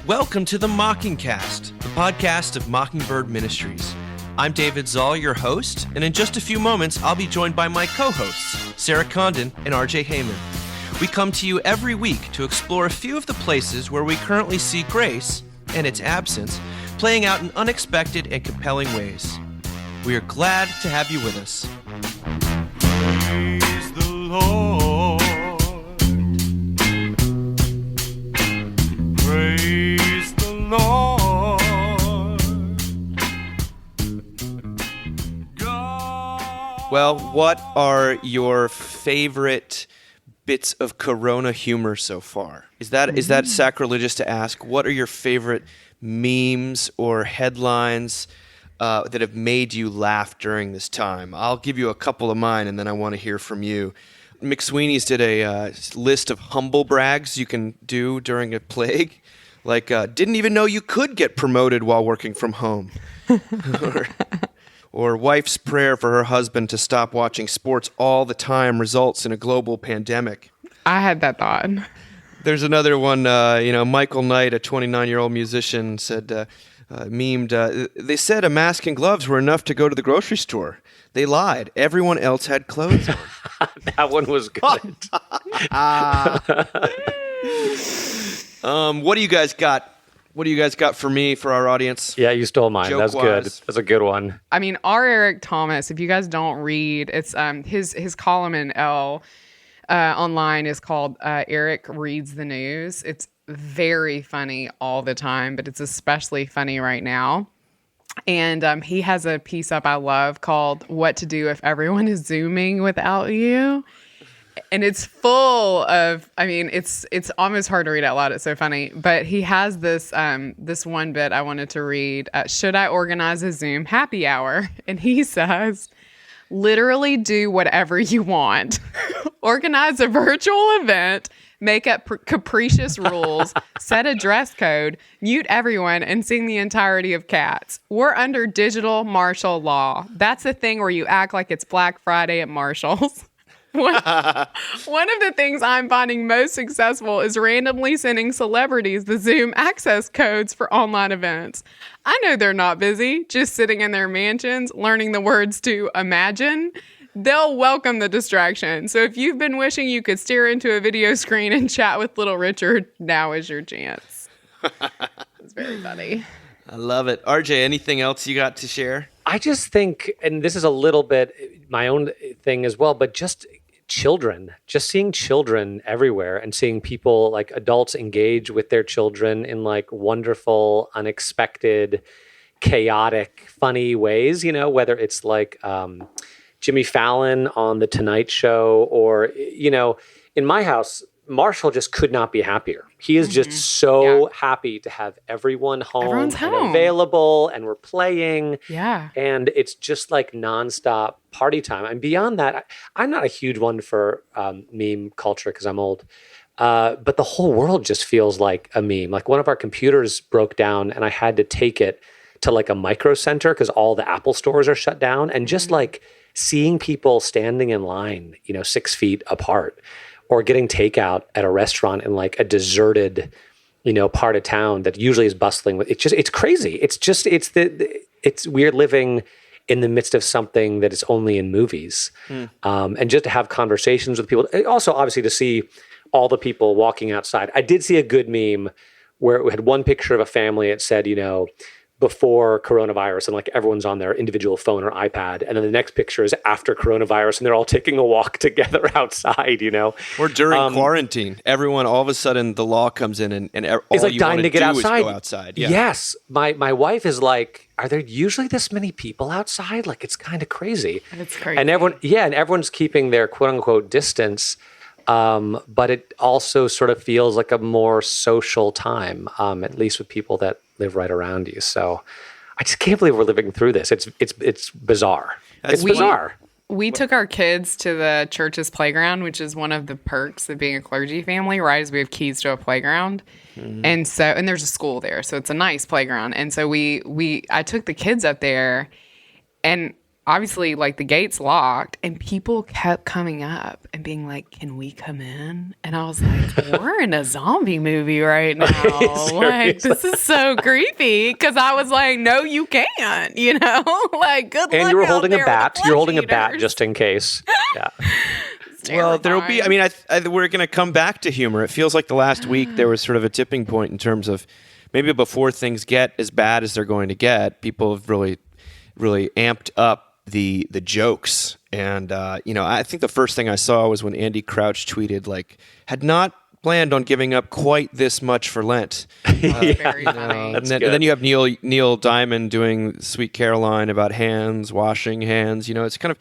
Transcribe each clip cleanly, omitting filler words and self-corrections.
Welcome to the Mockingcast, the podcast of Mockingbird Ministries. I'm David Zoll, your host, and in just a few moments, I'll be joined by my co-hosts, Sarah Condon and RJ Heyman. We come to you every week to explore a few of the places where we currently see grace, and its absence, playing out in unexpected and compelling ways. We are glad to have you with us. Praise the Lord. Praise the Lord. God. Well, what are your favorite bits of Corona humor so far? Is that sacrilegious to ask? What are your favorite memes or headlines that have made you laugh during this time? I'll give you a couple of mine, and then I want to hear from you. McSweeney's did a list of humble brags you can do during a plague, like didn't even know you could get promoted while working from home, or wife's prayer for her husband to stop watching sports all the time results in a global pandemic. I had that thought. There's another one, Michael Knight, a 29-year-old musician, said, memed, they said a mask and gloves were enough to go to the grocery store. They lied. Everyone else had clothes on. That one was good. What do you guys got? What do you guys got for me, for our audience? Yeah, you stole mine. That's good. Joke-wise. That's a good one. I mean, R. Eric Thomas, if you guys don't read, it's his column in Elle online is called Eric Reads the News. It's very funny all the time, but it's especially funny right now. And he has a piece up I love called What to Do If Everyone is Zooming Without You. And it's full of, I mean, it's almost hard to read out loud. It's so funny. But he has this this one bit I wanted to read. Should I organize a Zoom happy hour? And he says, literally do whatever you want. Organize a virtual event, make up capricious rules, set a dress code, mute everyone, and sing the entirety of Cats. We're under digital martial law. That's the thing where you act like it's Black Friday at Marshall's. One of the things I'm finding most successful is randomly sending celebrities the Zoom access codes for online events. I know they're not busy, just sitting in their mansions, learning the words to imagine. They'll welcome the distraction. So if you've been wishing you could stare into a video screen and chat with Little Richard, now is your chance. It's very funny. I love it. RJ, anything else you got to share? I just think, and this is a little bit my own thing as well, but just children, just seeing children everywhere and seeing people, like adults, engage with their children in like wonderful, unexpected, chaotic, funny ways, whether it's like Jimmy Fallon on The Tonight Show, or, in my house, Marshall just could not be happier. He is just so happy to have everyone home and available, and we're playing. Yeah. And it's just like nonstop party time. And beyond that, I'm not a huge one for meme culture because I'm old. But the whole world just feels like a meme. Like one of our computers broke down and I had to take it to like a micro center because all the Apple stores are shut down. And just like seeing people standing in line, 6 feet apart, or getting takeout at a restaurant in like a deserted, part of town that usually is bustling with, it's crazy. It's weird living in the midst of something that is only in movies. And just to have conversations with people. Also, obviously, to see all the people walking outside. I did see a good meme where it had one picture of a family. It said, before coronavirus, and like everyone's on their individual phone or iPad. And then the next picture is after coronavirus and they're all taking a walk together outside, Or during quarantine, everyone, all of a sudden the law comes in and all it's like you dying want to get do outside. is go outside. Yeah. Yes. My wife is like, are there usually this many people outside? Like, it's kind of crazy. It's crazy. And everyone's keeping their quote unquote distance. But it also sort of feels like a more social time, at least with people that live right around you. So I just can't believe we're living through this. It's bizarre. It's bizarre. We took our kids to the church's playground, which is one of the perks of being a clergy family, right? Is we have keys to a playground. And there's a school there. So it's a nice playground. And so I took the kids up there, and obviously like the gates locked, and people kept coming up and being like, "Can we come in?" And I was like, "We're in a zombie movie right now. Like, this is so creepy." Because I was like, "No, you can't." You know, like good luck. And you were out holding a there with bat. the You're holding a flesh bat eaters. just in case. Yeah. Well, there'll be. I Terrifying. mean, we're going to come back to humor. It feels like the last week there was sort of a tipping point in terms of maybe before things get as bad as they're going to get, people have really amped up the jokes. And I think the first thing I saw was when Andy Crouch tweeted like, had not planned on giving up quite this much for Lent. Very funny. And then you have Neil Diamond doing Sweet Caroline about hands, washing hands. It's kind of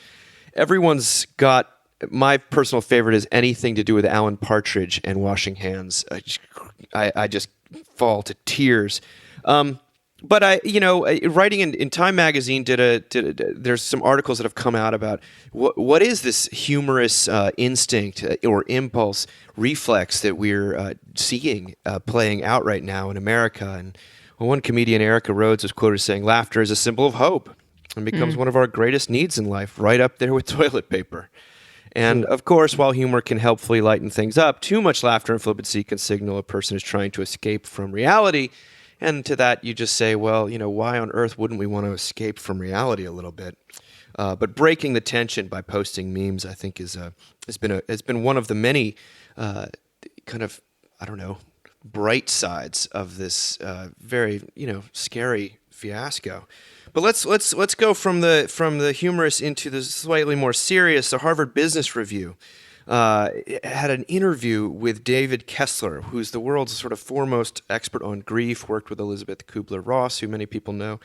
everyone's got. My personal favorite is anything to do with Alan Partridge and washing hands. I just fall to tears. But writing in Time Magazine there's some articles that have come out about what is this humorous instinct or impulse reflex that we're seeing playing out right now in America. And one comedian, Erica Rhodes, was quoted as saying, "Laughter is a symbol of hope and becomes one of our greatest needs in life, right up there with toilet paper." And of course, while humor can helpfully lighten things up, too much laughter and flippancy can signal a person is trying to escape from reality. And to that, you just say, well, why on earth wouldn't we want to escape from reality a little bit? But breaking the tension by posting memes, I think, has been one of the many kind of, I don't know, bright sides of this very scary fiasco. But let's go from the humorous into the slightly more serious. The Harvard Business Review had an interview with David Kessler, who's the world's sort of foremost expert on grief, worked with Elizabeth Kubler-Ross, who many people know.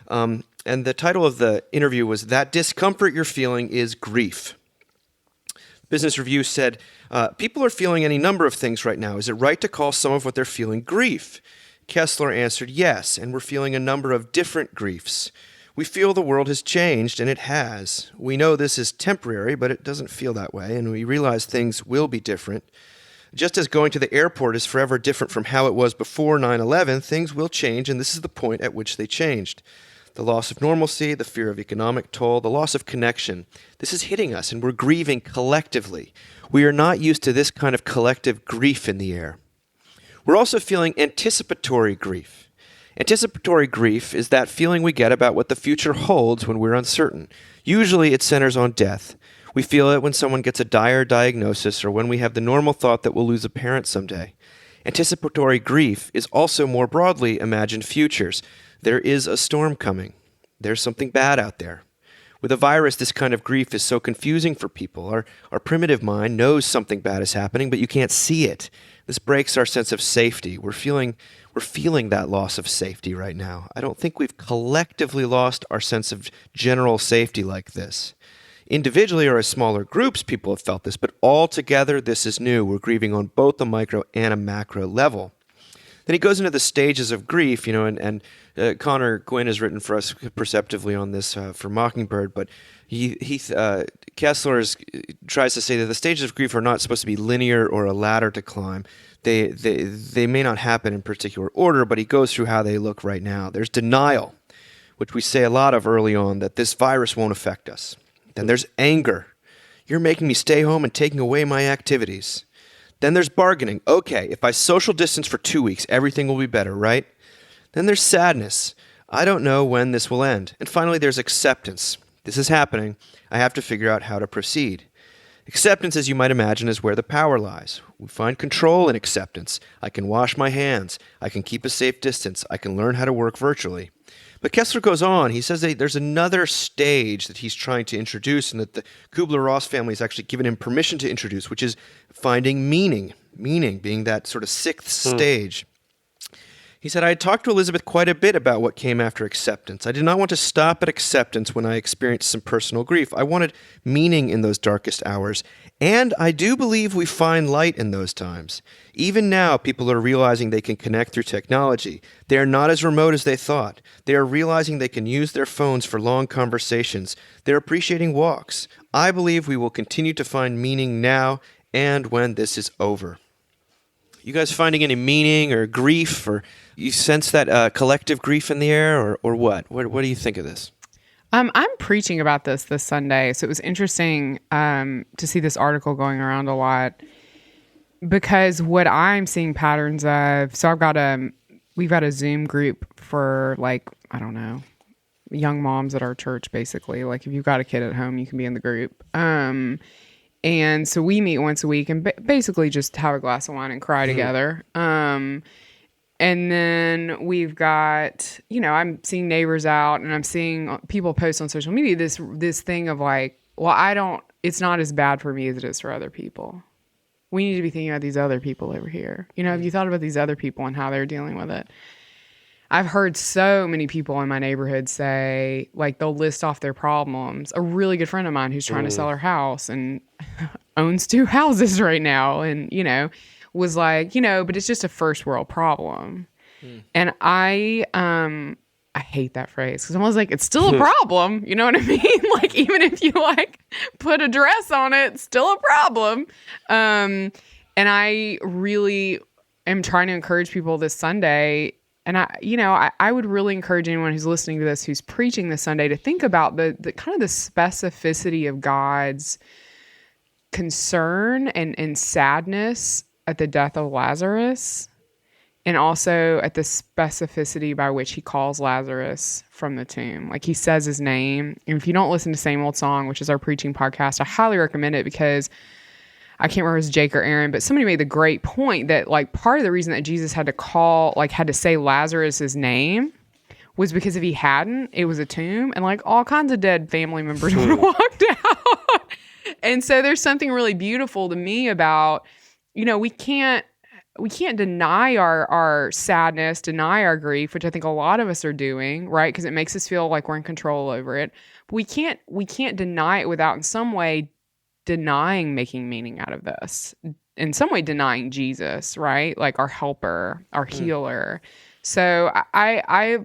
And the title of the interview was "That Discomfort You're Feeling is Grief." Business Review said, people are feeling any number of things right now. Is it right to call some of what they're feeling grief? Kessler answered, yes, and we're feeling a number of different griefs. We feel the world has changed, and it has. We know this is temporary, but it doesn't feel that way, and we realize things will be different. Just as going to the airport is forever different from how it was before 9/11, things will change, and this is the point at which they changed. The loss of normalcy, the fear of economic toll, the loss of connection. This is hitting us, and we're grieving collectively. We are not used to this kind of collective grief in the air. We're also feeling anticipatory grief. Anticipatory grief is that feeling we get about what the future holds when we're uncertain. Usually it centers on death. We feel it when someone gets a dire diagnosis or when we have the normal thought that we'll lose a parent someday. Anticipatory grief is also more broadly imagined futures. There is a storm coming. There's something bad out there. With a virus, this kind of grief is so confusing for people. Our primitive mind knows something bad is happening, but you can't see it. This breaks our sense of safety. We're feeling that loss of safety right now. I don't think we've collectively lost our sense of general safety like this. Individually or as smaller groups, people have felt this, but all together, this is new. We're grieving on both a micro and a macro level. Then he goes into the stages of grief, and Connor Gwynn has written for us perceptively on this for Mockingbird, but Kessler tries to say that the stages of grief are not supposed to be linear or a ladder to climb. They may not happen in particular order, but he goes through how they look right now. There's denial, which we say a lot of early on, that this virus won't affect us. Then there's anger. You're making me stay home and taking away my activities. Then there's bargaining. Okay, if I social distance for 2 weeks, everything will be better, right? Then there's sadness. I don't know when this will end. And finally, there's acceptance. This is happening. I have to figure out how to proceed. Acceptance, as you might imagine, is where the power lies. We find control in acceptance. I can wash my hands. I can keep a safe distance. I can learn how to work virtually. But Kessler goes on. He says that there's another stage that he's trying to introduce and that the Kubler-Ross family has actually given him permission to introduce, which is finding meaning. Meaning being that sort of sixth stage. He said, I had talked to Elizabeth quite a bit about what came after acceptance. I did not want to stop at acceptance when I experienced some personal grief. I wanted meaning in those darkest hours. And I do believe we find light in those times. Even now, people are realizing they can connect through technology. They are not as remote as they thought. They are realizing they can use their phones for long conversations. They're appreciating walks. I believe we will continue to find meaning now and when this is over. You guys finding any meaning or grief, or you sense that collective grief in the air, or what? What do you think of this? I'm preaching about this Sunday, so it was interesting to see this article going around a lot, because what I'm seeing patterns of. So we've got a Zoom group for, like, I don't know, young moms at our church, basically. Like, if you've got a kid at home, you can be in the group. And so we meet once a week and basically just have a glass of wine and cry together. And then we've got, I'm seeing neighbors out, and I'm seeing people post on social media this thing of like, well, it's not as bad for me as it is for other people. We need to be thinking about these other people over here. Have you thought about these other people and how they're dealing with it? I've heard so many people in my neighborhood say, like, they'll list off their problems. A really good friend of mine who's trying to sell her house and owns 2 houses right now, and, was like, but it's just a first world problem. And I hate that phrase, because I'm always like, it's still a problem. You know what I mean? Like, even if you like put a dress on it, it's still a problem. And I really am trying to encourage people this Sunday. And I would really encourage anyone who's listening to this, who's preaching this Sunday, to think about the kind of the specificity of God's concern and sadness at the death of Lazarus, and also at the specificity by which he calls Lazarus from the tomb. Like, he says his name. And if you don't listen to Same Old Song, which is our preaching podcast, I highly recommend it, because I can't remember if it was Jake or Aaron, but somebody made the great point that, like, part of the reason that Jesus had to say Lazarus's name was because if he hadn't, it was a tomb, and like all kinds of dead family members would have walked out. And so there's something really beautiful to me about, we can't deny our sadness, deny our grief, which I think a lot of us are doing, right? Because it makes us feel like we're in control over it. But we can't deny it without in some way denying making meaning out of this. In some way denying Jesus, right? Like our helper, our healer. So I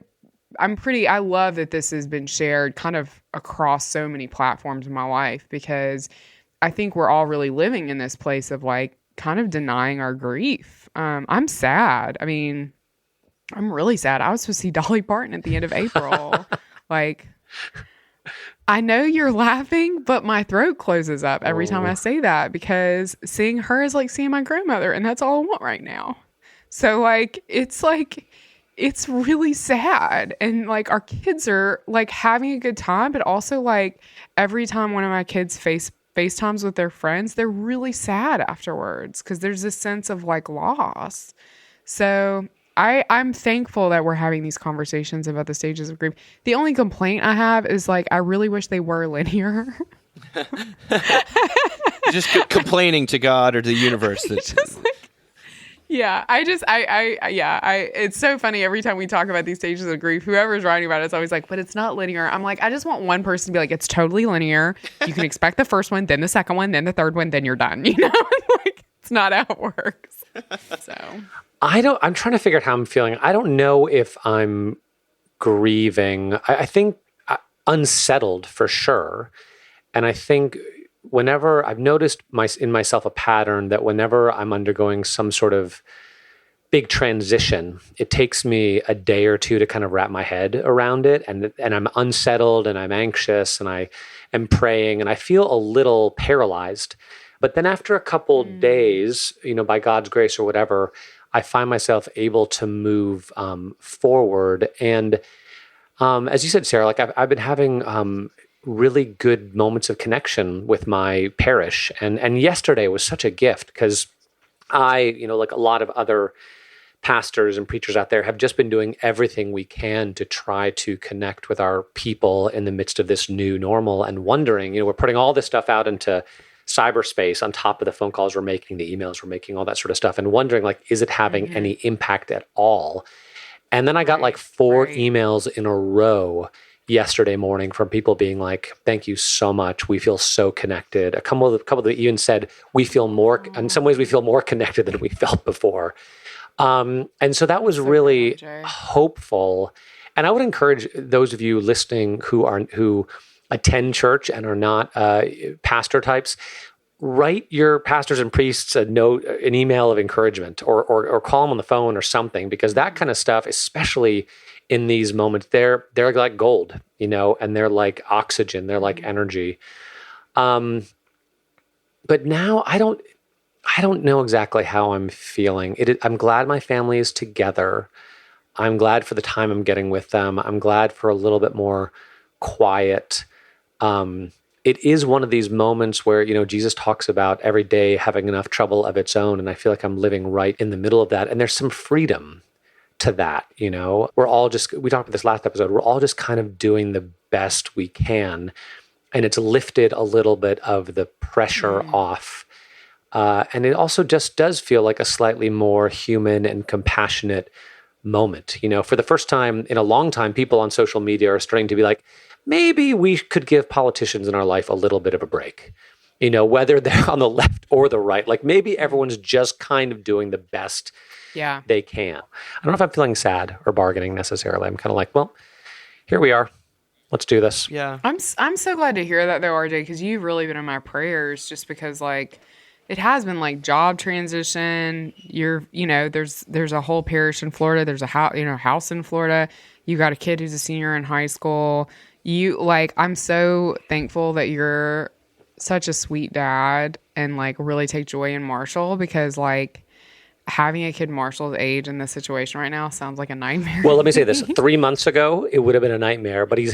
love that this has been shared kind of across so many platforms in my life, because I think we're all really living in this place of like kind of denying our grief. I'm sad. I mean, I'm really sad. I was supposed to see Dolly Parton at the end of April. Like, I know you're laughing, but my throat closes up every time I say that, because seeing her is like seeing my grandmother, and that's all I want right now. So it's really sad. And like our kids are like having a good time, but also like every time one of my kids FaceTimes with their friends, they're really sad afterwards, because there's this sense of like loss. So I'm thankful that we're having these conversations about the stages of grief. The only complaint I have is like, I really wish they were linear. Just complaining to God or to the universe. Yeah, it's so funny every time we talk about these stages of grief, whoever's writing about it's always like, but it's not linear. I'm like, I just want one person to be like, it's totally linear. You can expect the first one, then the second one, then the third one, then you're done. Like, it's not how it works. So I'm trying to figure out how I'm feeling. I don't know if I'm grieving. I think unsettled for sure. And I think whenever I've noticed in myself a pattern that whenever I'm undergoing some sort of big transition, it takes me a day or two to kind of wrap my head around it. And I'm unsettled and I'm anxious and I am praying and I feel a little paralyzed. But then after a couple days, by God's grace or whatever, I find myself able to move forward. And as you said, Sarah, like I've been having really good moments of connection with my parish. And yesterday was such a gift, because I, like a lot of other pastors and preachers out there, have just been doing everything we can to try to connect with our people in the midst of this new normal, and wondering, we're putting all this stuff out into cyberspace on top of the phone calls we're making, the emails we're making, all that sort of stuff, and wondering, like, is it having any impact at all? And then I got like 4 emails in a row yesterday morning from people being like, thank you so much. We feel so connected. A couple that even said, we feel more, in some ways we feel more connected than we felt before. And so that was really hopeful. And I would encourage those of you listening who attend church and are not pastor types, write your pastors and priests a note, an email of encouragement, or call them on the phone or something, because that kind of stuff, especially in these moments, they're like gold, and they're like oxygen, they're like energy. But now I don't know exactly how I'm feeling. I'm glad my family is together. I'm glad for the time I'm getting with them. I'm glad for a little bit more quiet. It is one of these moments where, Jesus talks about every day having enough trouble of its own. And I feel like I'm living right in the middle of that. And there's some freedom to that, We're all we talked about this last episode, we're all just kind of doing the best we can. And it's lifted a little bit of the pressure off. And it also just does feel like a slightly more human and compassionate moment. For the first time in a long time, people on social media are starting to be like, maybe we could give politicians in our life a little bit of a break, whether they're on the left or the right. Like maybe everyone's just kind of doing the best they can. I don't know if I'm feeling sad or bargaining necessarily. I'm kind of like, well, here we are. Let's do this. Yeah. I'm so glad to hear that though, RJ, because you've really been in my prayers just because like it has been like job transition. There's a whole parish in Florida. There's a house in Florida. You got a kid who's a senior in high school. I'm so thankful that you're such a sweet dad and like really take joy in Marshall, because like having a kid Marshall's age in this situation right now sounds like a nightmare. Well, let me say this. 3 months ago, it would have been a nightmare, but he's,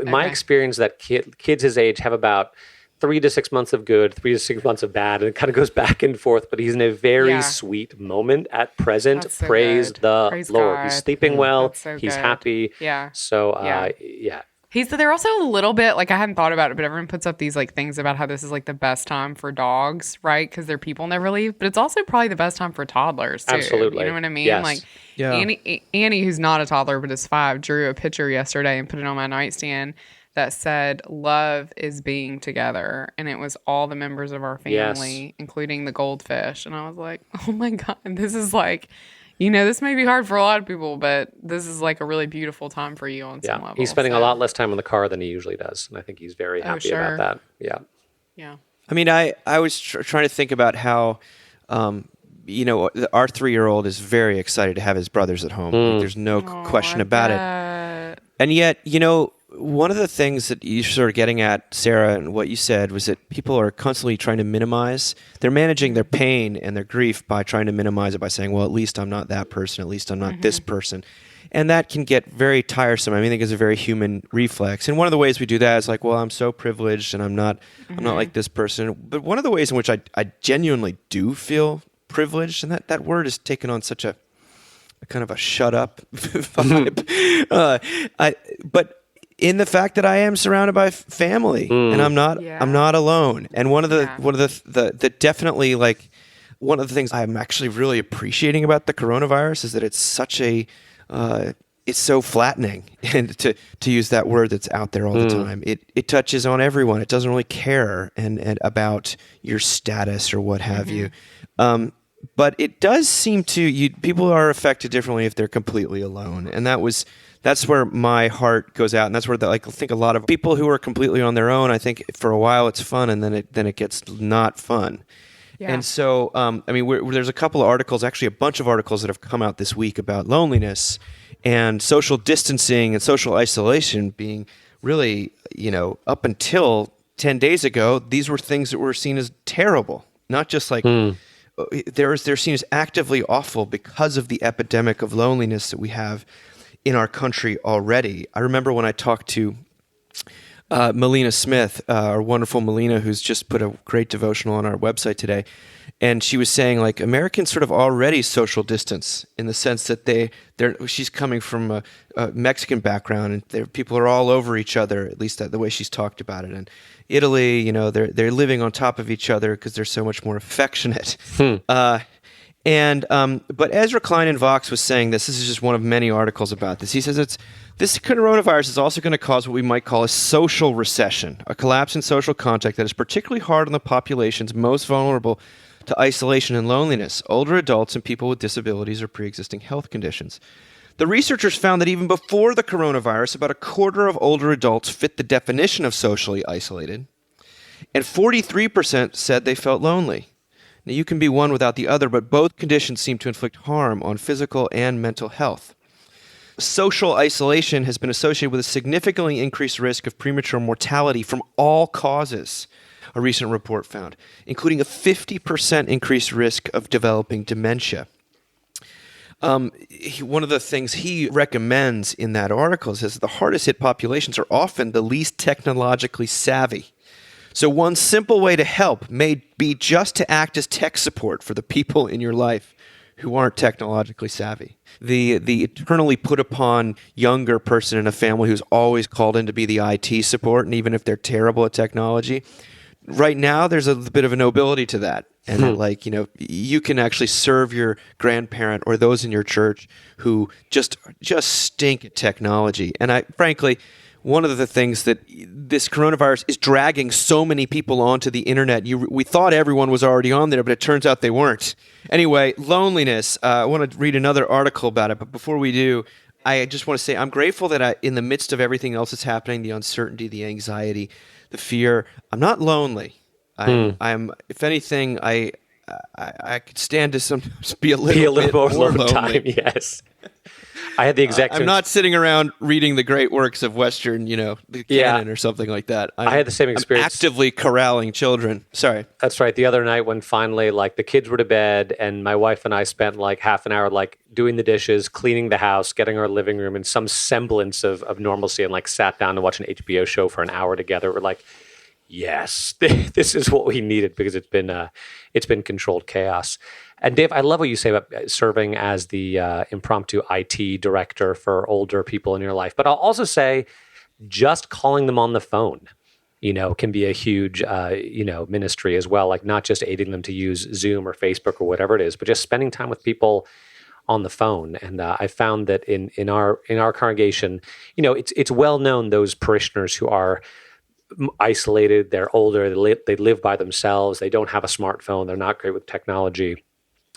my experience that kids his age have about 3 to 6 months of good, 3 to 6 months of bad, and it kind of goes back and forth, but he's in a very sweet moment at present. That's so Praise good. the Praise Lord. God. He's sleeping well. That's so He's good. happy. Yeah. So, Yeah. They're also a little bit like, I hadn't thought about it, but everyone puts up these like things about how this is like the best time for dogs, right? Because their people never leave, but it's also probably the best time for toddlers too. Absolutely. You know what I mean? Yes. Like Yeah. Annie, who's not a toddler but is 5, drew a picture yesterday and put it on my nightstand that said, "Love is being together," and it was all the members of our family, including the goldfish. And I was like, oh my God, this is like, this may be hard for a lot of people, but this is like a really beautiful time for you on some level. He's spending a lot less time in the car than he usually does, and I think he's very happy about that. Yeah. Yeah. I mean, I was trying to think about how, our 3-year-old is very excited to have his brothers at home. Like, there's no question about it. And yet, one of the things that you're sort of getting at, Sarah, and what you said was that people are constantly trying to minimize. They're managing their pain and their grief by trying to minimize it by saying, well, at least I'm not that person. At least I'm not this person. And that can get very tiresome. I think it's a very human reflex. And one of the ways we do that is like, well, I'm so privileged and I'm not like this person. But one of the ways in which I genuinely do feel privileged, and that word is taken on such a kind of a shut up vibe. But in the fact that I am surrounded by family and I'm not alone. And one of the definitely like one of the things I'm actually really appreciating about the coronavirus is that it's such it's so flattening, and to use that word that's out there all the time. It touches on everyone. It doesn't really care and about your status or what have you. But it does seem to people are affected differently if they're completely alone. And that's where my heart goes out, and that's where I think a lot of people who are completely on their own, I think for a while it's fun, and then it gets not fun. Yeah. And so, there's a couple of articles, actually a bunch of articles that have come out this week about loneliness and social distancing and social isolation being really, up until 10 days ago, these were things that were seen as terrible, not just like they're seen as actively awful because of the epidemic of loneliness that we have in our country already. I remember when I talked to Melina Smith, our wonderful Melina, who's just put a great devotional on our website today, and she was saying like Americans sort of already social distance in the sense that she's coming from a Mexican background, and people are all over each other, at least the way she's talked about it. And Italy, they're living on top of each other because they're so much more affectionate. But Ezra Klein in Vox was saying this is just one of many articles about this. He says this coronavirus is also going to cause what we might call a social recession, a collapse in social contact that is particularly hard on the populations most vulnerable to isolation and loneliness, older adults and people with disabilities or pre-existing health conditions. The researchers found that even before the coronavirus, about a quarter of older adults fit the definition of socially isolated. And 43% said they felt lonely. Now, you can be one without the other, but both conditions seem to inflict harm on physical and mental health. Social isolation has been associated with a significantly increased risk of premature mortality from all causes, a recent report found, including a 50% increased risk of developing dementia. One of the things he recommends in that article is that the hardest hit populations are often the least technologically savvy. So one simple way to help may be just to act as tech support for the people in your life who aren't technologically savvy. The eternally put upon younger person in a family who's always called in to be the IT support, and even if they're terrible at technology, right now there's a bit of a nobility to that. And you can actually serve your grandparent or those in your church who just stink at technology. And frankly, one of the things that this coronavirus is dragging so many people onto the internet. We thought everyone was already on there, but it turns out they weren't. Anyway, loneliness. I want to read another article about it, but before we do, I just want to say I'm grateful that in the midst of everything else that's happening, the uncertainty, the anxiety, the fear, I'm not lonely. I'm if anything, I could stand to sometimes be a little bit more lonely. Time. Yes, I had the exact. I'm not sitting around reading the great works of Western, the canon or something like that. I had the same experience. I'm actively corralling children. Sorry, that's right. The other night when finally, the kids were to bed, and my wife and I spent half an hour doing the dishes, cleaning the house, getting our living room in some semblance of normalcy, and sat down to watch an HBO show for an hour together. We're like, yes, this is what we needed, because it's been controlled chaos. And Dave, I love what you say about serving as the impromptu IT director for older people in your life. But I'll also say, just calling them on the phone, can be a huge, ministry as well. Not just aiding them to use Zoom or Facebook or whatever it is, but just spending time with people on the phone. And I found that in our congregation, it's well known, those parishioners who are isolated, they're older, they live by themselves, they don't have a smartphone, they're not great with technology.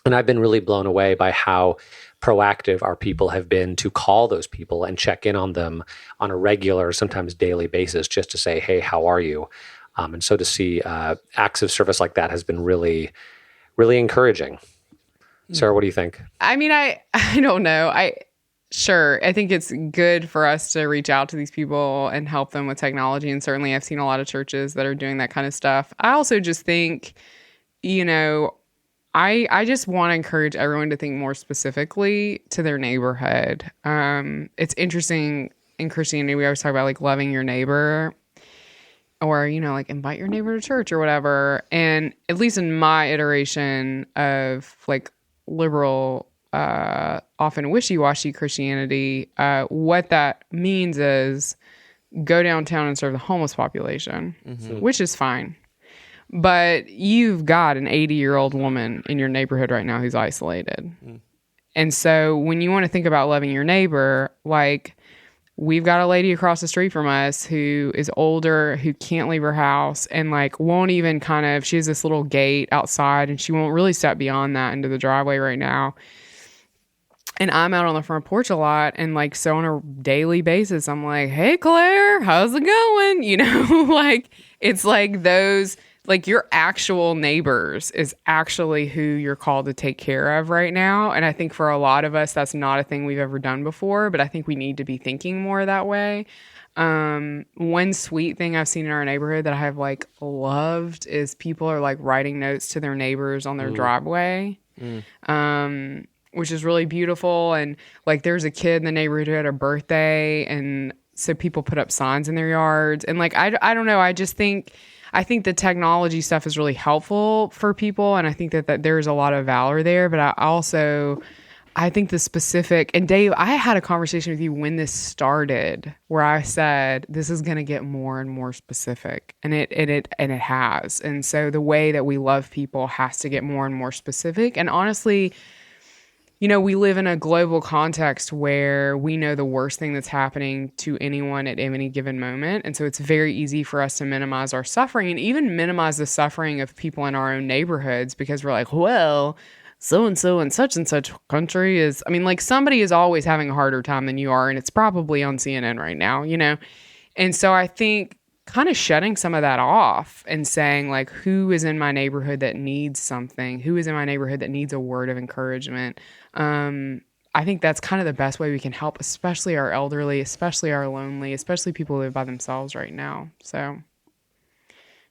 And I've been really blown away by how proactive our people have been to call those people and check in on them on a regular, sometimes daily basis, just to say, hey, how are you? And so to see acts of service like that has been really, really encouraging. Sarah, what do you think? I mean, I don't know. Sure. I think it's good for us to reach out to these people and help them with technology. And certainly I've seen a lot of churches that are doing that kind of stuff. I also just think, I just want to encourage everyone to think more specifically to their neighborhood. It's interesting in Christianity, we always talk about loving your neighbor, or, invite your neighbor to church or whatever. And at least in my iteration of liberal, often wishy-washy Christianity, what that means is go downtown and serve the homeless population, which is fine. But you've got an 80-year-old woman in your neighborhood right now who's isolated. And so when you want to think about loving your neighbor, we've got a lady across the street from us who is older, who can't leave her house, and won't even she has this little gate outside, and she won't really step beyond that into the driveway right now. And I'm out on the front porch a lot. And so on a daily basis, I'm like, hey, Claire, how's it going? It's those, your actual neighbors is actually who you're called to take care of right now. And I think for a lot of us, that's not a thing we've ever done before, but I think we need to be thinking more that way. One sweet thing I've seen in our neighborhood that I have loved is people are writing notes to their neighbors on their driveway. Which is really beautiful. And there's a kid in the neighborhood who had a birthday, and so people put up signs in their yards. And I don't know, I think the technology stuff is really helpful for people, and I think that there's a lot of valor there. But I think the specific, and Dave, I had a conversation with you when this started where I said this is going to get more and more specific, and it has. And so the way that we love people has to get more and more specific. And honestly, we live in a global context where we know the worst thing that's happening to anyone at any given moment. And so it's very easy for us to minimize our suffering, and even minimize the suffering of people in our own neighborhoods, because we're well, so-and-so in such and such country is, somebody is always having a harder time than you are, and it's probably on CNN right now, And so I think kind of shutting some of that off and saying, like, who is in my neighborhood that needs something? Who is in my neighborhood that needs a word of encouragement? I think that's kind of the best way we can help, especially our elderly, especially our lonely, especially people who live by themselves right now. So,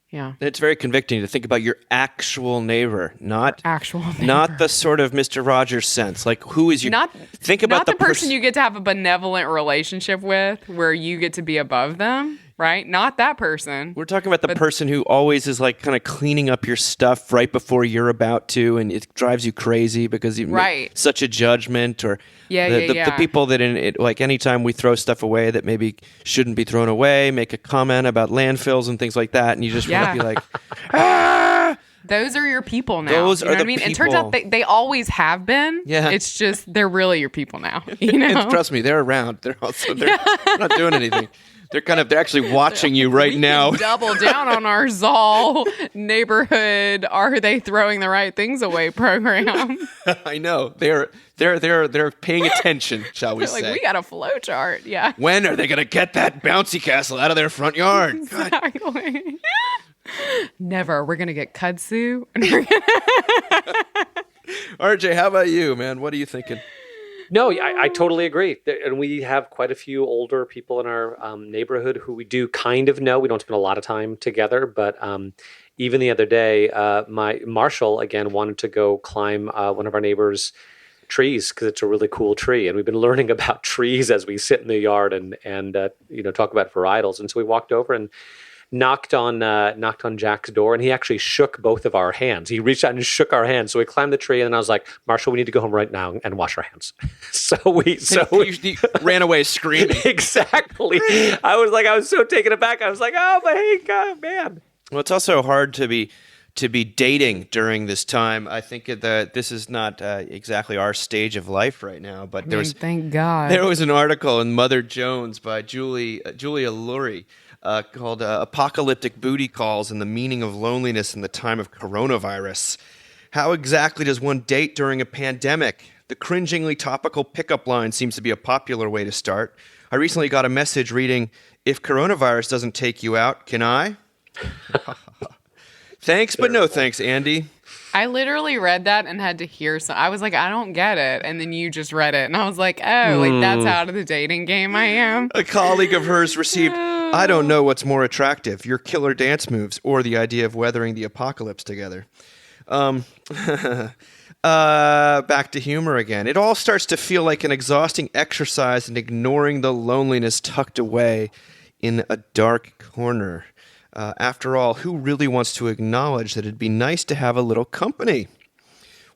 yeah. It's very convicting to think about your actual neighbor, not Neighbor. not the sort of Mr. Rogers sense. Like, who is you? Think about not the person you get to have a benevolent relationship with, where you get to be above them, right? Not that person. We're talking about the person who always is like kind of cleaning up your stuff right before you're about to, and it drives you crazy because you make such a judgment. Or the people that like anytime we throw stuff away that maybe shouldn't be thrown away, make a comment about landfills and things like that, and you just want to be like, ah! Those are your people now. Those you know are what the I mean? people. It turns out they always have been. Yeah. It's just they're really your people now. You know? And trust me, they're around. They're not doing anything. They're actually watching you right now. Double down on our Zoll neighborhood. Are they throwing the right things away program? I know they're paying attention, shall we say? Like, we got a flow chart. Yeah. When are they going to get that bouncy castle out of their front yard? Exactly. Never. We're gonna get kudzu. RJ, how about you, man? What are you thinking? No, I totally agree. And we have quite a few older people in our neighborhood who we do kind of know. We don't spend a lot of time together, but even the other day, my Marshall, again, wanted to go climb one of our neighbors' trees because it's a really cool tree. And we've been learning about trees as we sit in the yard and talk about varietals. And so we walked over and knocked on Jack's door, and he actually shook both of our hands. He reached out and shook our hands. So we climbed the tree, and I was like, Marshall, we need to go home right now and wash our hands. So we ran away screaming. Exactly. I was so taken aback. I was like, oh my God, man. Well, it's also hard to be dating during this time. I think that this is not exactly our stage of life right now, but thank God. There was an article in Mother Jones by Julia Lurie called Apocalyptic Booty Calls and the Meaning of Loneliness in the Time of Coronavirus. How exactly does one date during a pandemic? The cringingly topical pickup line seems to be a popular way to start. I recently got a message reading, "If coronavirus doesn't take you out, can I?" Thanks, but no thanks, Andy. I literally read that and had to hear some. I was like, I don't get it. And then you just read it. And I was like, oh, like that's out of the dating game I am. A colleague of hers received, "I don't know what's more attractive, your killer dance moves or the idea of weathering the apocalypse together." Back to humor again. It all starts to feel like an exhausting exercise in ignoring the loneliness tucked away in a dark corner. After all, who really wants to acknowledge that it'd be nice to have a little company?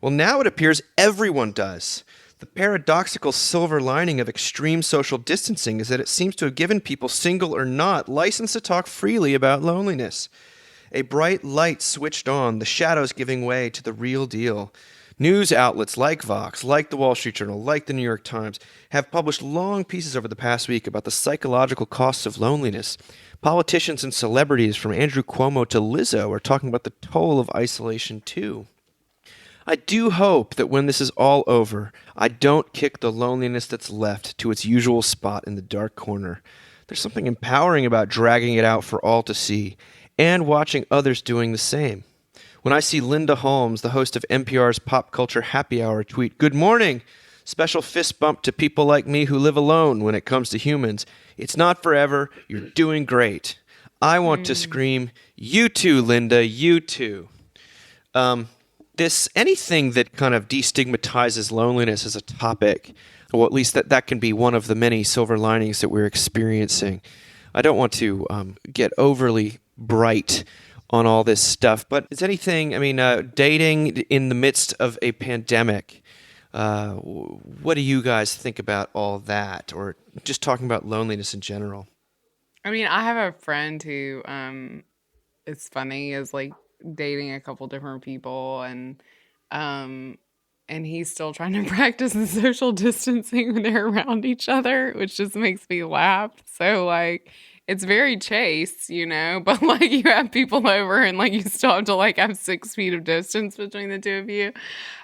Well, now it appears everyone does. The paradoxical silver lining of extreme social distancing is that it seems to have given people, single or not, license to talk freely about loneliness. A bright light switched on, the shadows giving way to the real deal. News outlets like Vox, like the Wall Street Journal, like the New York Times, have published long pieces over the past week about the psychological costs of loneliness. Politicians and celebrities from Andrew Cuomo to Lizzo are talking about the toll of isolation too. I do hope that when this is all over, I don't kick the loneliness that's left to its usual spot in the dark corner. There's something empowering about dragging it out for all to see, and watching others doing the same. When I see Linda Holmes, the host of NPR's Pop Culture Happy Hour, tweet, "Good morning! Special fist bump to people like me who live alone when it comes to humans. It's not forever. You're doing great." I want to scream, "You too, Linda, you too." Anything that kind of destigmatizes loneliness as a topic, or at least that can be one of the many silver linings that we're experiencing. I don't want to get overly bright on all this stuff, but is anything, dating in the midst of a pandemic, what do you guys think about all that, or just talking about loneliness in general? I have a friend who, it's funny, is like dating a couple different people, and he's still trying to practice the social distancing when they're around each other, which just makes me laugh. So like, it's very chaste, but like you have people over and like you still have to like have 6 feet of distance between the two of you.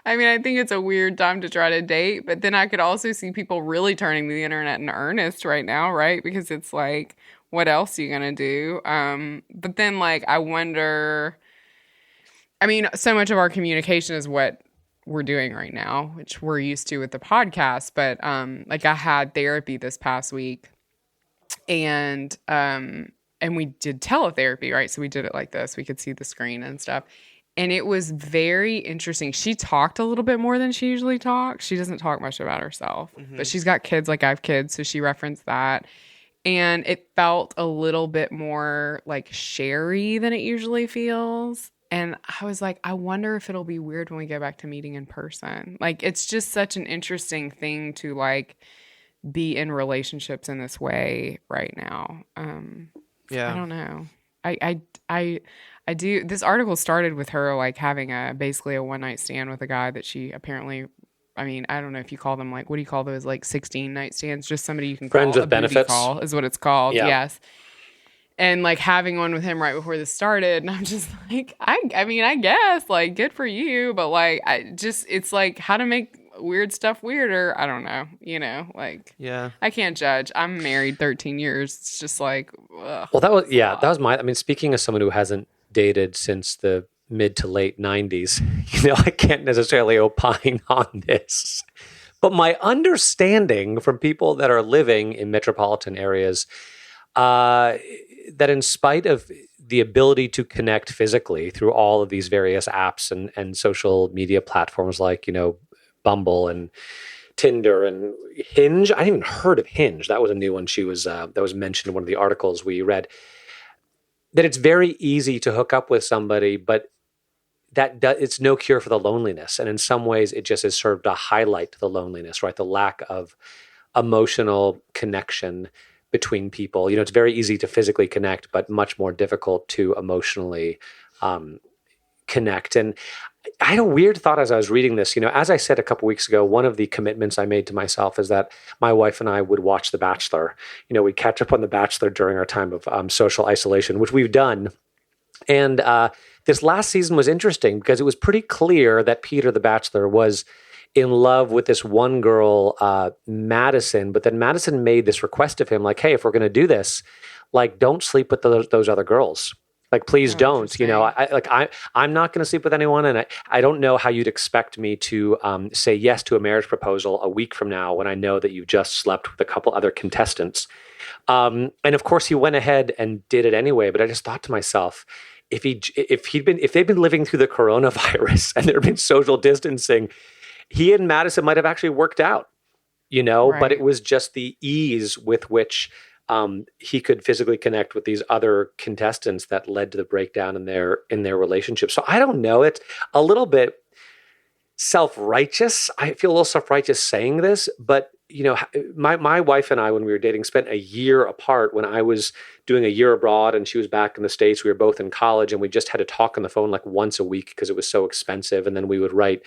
I mean, I think it's a weird time to try to date, but then I could also see people really turning to the internet in earnest right now, right? Because it's like, what else are you gonna do? But then like I wonder, I mean, so much of our communication is what we're doing right now, which we're used to with the podcast. But like I had therapy this past week, and we did teletherapy, right? So we did it like this. We could see the screen and stuff. And it was very interesting. She talked a little bit more than she usually talks. She doesn't talk much about herself, but she's got kids like I have kids, so she referenced that. And it felt a little bit more like sherry than it usually feels. And I was like, I wonder if it'll be weird when we go back to meeting in person. Like, it's just such an interesting thing to like be in relationships in this way right now. Yeah. I don't know. I do. This article started with her like having basically a one night stand with a guy that she apparently. I mean, I don't know if you call them like, what do you call those, like 16 night stands? Just somebody you can Friends call with a booty benefits. call is what it's called. Yeah. Yes. And like having one with him right before this started, and I'm just like, I mean, I guess like good for you, but like it's like how to make weird stuff weirder. I don't know, like Yeah. I can't judge. I'm married 13 years. It's just like, ugh. Well, that was I mean, speaking as someone who hasn't dated since the mid to late 90s, I can't necessarily opine on this. But my understanding from people that are living in metropolitan areas, that in spite of the ability to connect physically through all of these various apps and social media platforms like, Bumble and Tinder and Hinge. I hadn't even heard of Hinge. That was a new one that was mentioned in one of the articles we read. That it's very easy to hook up with somebody, but it's no cure for the loneliness. And in some ways, it just has served to highlight the loneliness, right? The lack of emotional connection between people. It's very easy to physically connect, but much more difficult to emotionally connect. And I had a weird thought as I was reading this. As I said a couple weeks ago, one of the commitments I made to myself is that my wife and I would watch The Bachelor. We'd catch up on The Bachelor during our time of social isolation, which we've done. And this last season was interesting because it was pretty clear that Peter, the Bachelor, was in love with this one girl, Madison. But then Madison made this request of him, like, hey, if we're going to do this, like, don't sleep with those other girls. Like, please don't. I'm not going to sleep with anyone, and I don't know how you'd expect me to say yes to a marriage proposal a week from now when I know that you've just slept with a couple other contestants. And of course, he went ahead and did it anyway. But I just thought to myself, if they'd been living through the coronavirus and there had been social distancing, he and Madison might have actually worked out, Right. But it was just the ease with which he could physically connect with these other contestants that led to the breakdown in their relationship. So I don't know. It's a little bit self-righteous. I feel a little self-righteous saying this, but my wife and I, when we were dating, spent a year apart. When I was doing a year abroad and she was back in the States, we were both in college, and we just had to talk on the phone like once a week because it was so expensive. And then we would write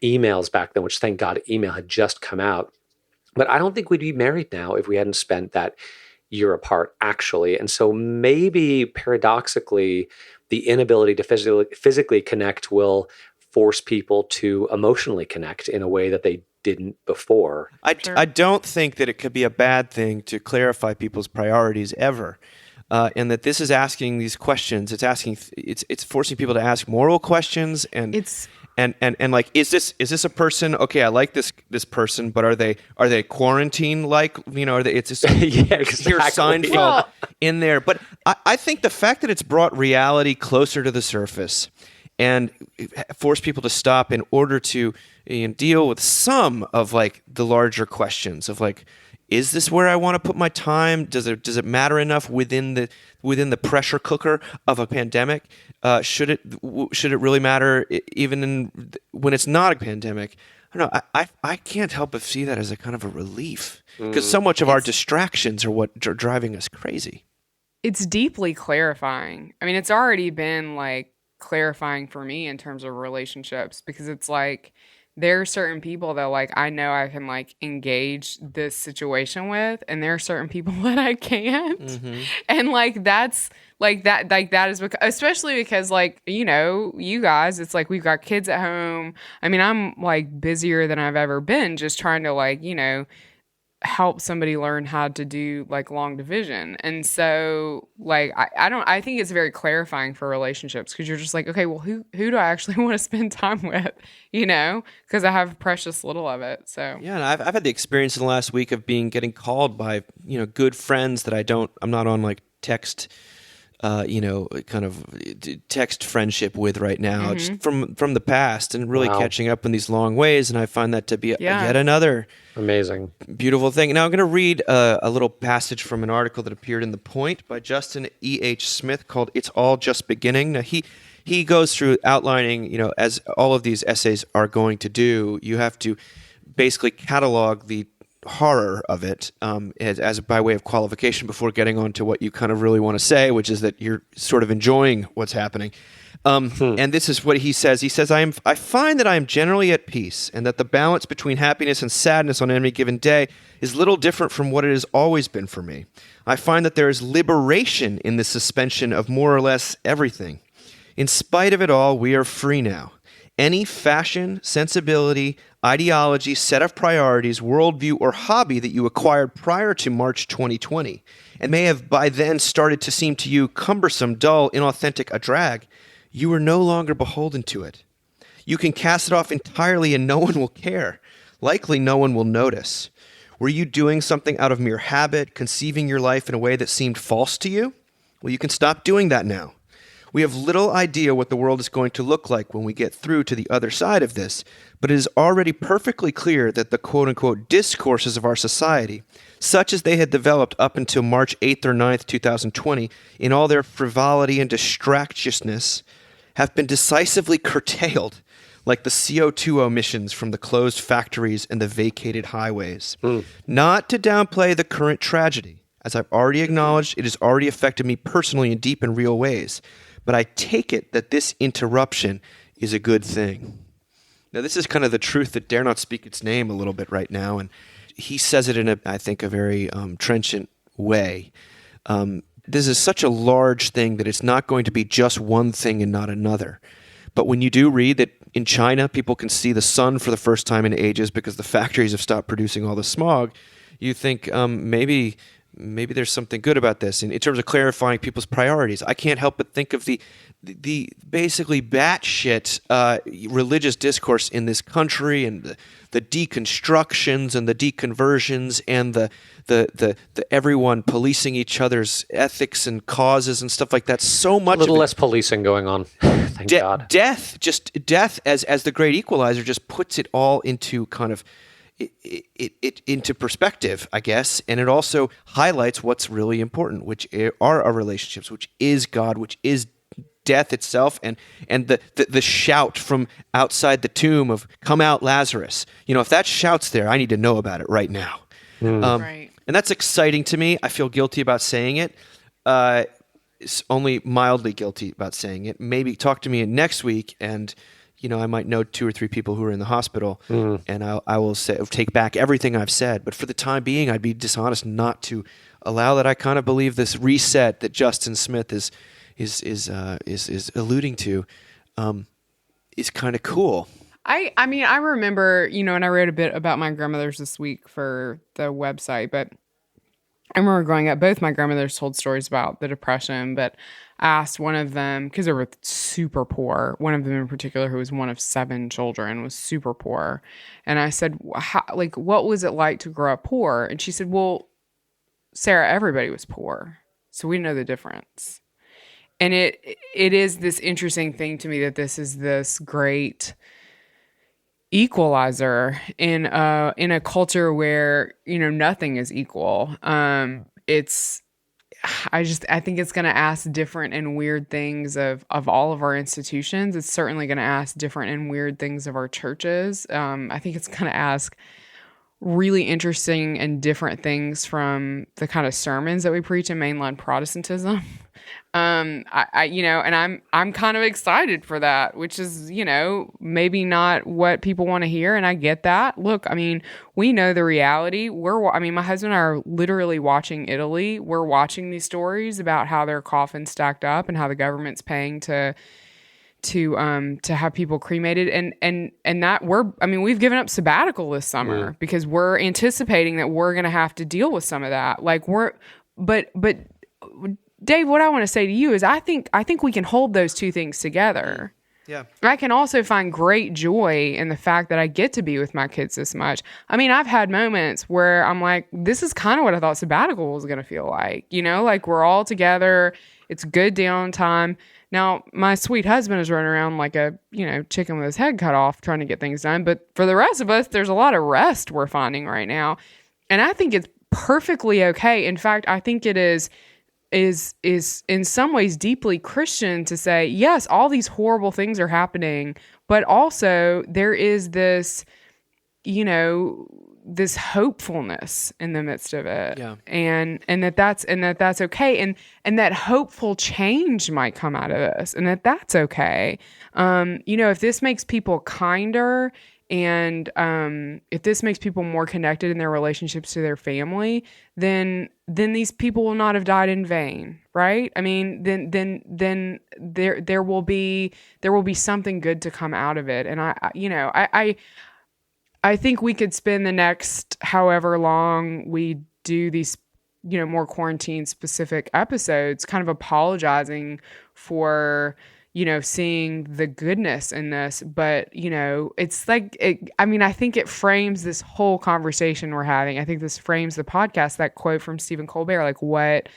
emails back then, which thank God email had just come out. But I don't think we'd be married now if we hadn't spent that year apart, actually. And so maybe paradoxically, the inability to physically connect will force people to emotionally connect in a way that they didn't before. I don't think that it could be a bad thing to clarify people's priorities ever. And that this is asking these questions. It's forcing people to ask moral questions and like, is this a person? Okay, I like this person, but are they quarantine like? Are they? It's just Yeah, here's exactly. Seinfeld in there. But I think the fact that it's brought reality closer to the surface and force people to stop in order to deal with some of like the larger questions of like, is this where I want to put my time? Does it matter enough within the pressure cooker of a pandemic? Should it really matter even when it's not a pandemic? I don't know. I can't help but see that as a kind of a relief because so much of our distractions are what are driving us crazy. It's deeply clarifying. I mean, it's already been like clarifying for me in terms of relationships because it's like there are certain people that like I know I can like engage this situation with, and there are certain people that I can't. And like that's like that is because, especially because like, you know, you guys, it's like we've got kids at home. I mean, I'm like busier than I've ever been just trying to like, you know, help somebody learn how to do like long division. And so like I think it's very clarifying for relationships, because you're just like, okay, well, who do I actually want to spend time with, you know, because I have precious little of it. So Yeah, and I've had the experience in the last week of getting called by, you know, good friends that I'm not on like text, you know, kind of text friendship with right now, just from the past, and really Wow. catching up in these long ways. And I find that to be Yeah. yet another Amazing. beautiful thing. Now I'm going to read a little passage from an article that appeared in The Point by Justin E.H. Smith called "It's All Just Beginning." Now he goes through outlining, you know, as all of these essays are going to do, you have to basically catalog the horror of it as by way of qualification before getting on to what you kind of really want to say, which is that you're sort of enjoying what's happening. And this is what he says. He says, I find that I am generally at peace, and that the balance between happiness and sadness on any given day is little different from what it has always been for me. I find that there is liberation in the suspension of more or less everything. In spite of it all, we are free now. Any fashion, sensibility, ideology, set of priorities, worldview, or hobby that you acquired prior to March 2020 and may have by then started to seem to you cumbersome, dull, inauthentic, a drag, you are no longer beholden to it. You can cast it off entirely and no one will care. Likely no one will notice. Were you doing something out of mere habit, conceiving your life in a way that seemed false to you? Well, you can stop doing that now. We have little idea what the world is going to look like when we get through to the other side of this, but it is already perfectly clear that the quote-unquote discourses of our society, such as they had developed up until March 8th or 9th, 2020, in all their frivolity and distractiousness, have been decisively curtailed, like the CO2 emissions from the closed factories and the vacated highways. Not to downplay the current tragedy. As I've already acknowledged, it has already affected me personally in deep and real ways. But I take it that this interruption is a good thing. Now, this is kind of the truth that dare not speak its name a little bit right now, and he says it in, I think, a very trenchant way. This is such a large thing that it's not going to be just one thing and not another. But when you do read that in China, people can see the sun for the first time in ages because the factories have stopped producing all the smog, you think maybe there's something good about this in terms of clarifying people's priorities. I can't help but think of the basically batshit religious discourse in this country, and the deconstructions and the deconversions and the everyone policing each other's ethics and causes and stuff like that. So much A little of it, less policing going on. Thank God. death as the great equalizer just puts it all into kind of it into perspective, I guess, and it also highlights what's really important, which are our relationships, which is God, which is death itself, and the shout from outside the tomb of "Come out, Lazarus." You know, if that shout's there, I need to know about it right now. right. And that's exciting to me. I feel guilty about saying it. It's only mildly guilty about saying it. Maybe talk to me next week, and you know, I might know 2 or 3 people who are in the hospital, and I will take back everything I've said. But for the time being, I'd be dishonest not to allow that. I kind of believe this reset that Justin Smith is alluding to is kind of cool. I mean, I remember, you know, and I wrote a bit about my grandmothers this week for the website, but I remember growing up, both my grandmothers told stories about the Depression, but I asked one of them, because they were super poor, one of them in particular, who was one of 7 children, was super poor. And I said, what was it like to grow up poor? And she said, well, Sarah, everybody was poor, so we know the difference. And it is this interesting thing to me that this is this great equalizer in a culture where, you know, nothing is equal. I think it's going to ask different and weird things of all of our institutions. It's certainly going to ask different and weird things of our churches. I think it's going to ask really interesting and different things from the kind of sermons that we preach in mainline Protestantism. And I'm kind of excited for that, which is, maybe not what people want to hear. And I get that. Look, I mean, we know the reality. My husband and I are literally watching Italy. We're watching these stories about how their coffins stacked up and how the government's paying to have people cremated, and that we've given up sabbatical this summer because we're anticipating that we're going to have to deal with some of that. But Dave, what I want to say to you is I think we can hold those two things together. Yeah. I can also find great joy in the fact that I get to be with my kids this much. I mean, I've had moments where I'm like, this is kind of what I thought sabbatical was going to feel like. Like we're all together. It's good downtime. Now, my sweet husband is running around like a, chicken with his head cut off trying to get things done. But for the rest of us, there's a lot of rest we're finding right now. And I think it's perfectly okay. In fact, I think it is in some ways deeply Christian to say, yes, all these horrible things are happening, but also there is this, this hopefulness in the midst of it. Yeah. And that's okay. And that hopeful change might come out of this and that's okay. If this makes people kinder and if this makes people more connected in their relationships to their family, then these people will not have died in vain, right? I mean, then there will be something good to come out of it. And I think we could spend the next however long we do these, more quarantine specific episodes kind of apologizing for, seeing the goodness in this. But, it's like, I think it frames this whole conversation we're having. I think this frames the podcast, that quote from Stephen Colbert, like what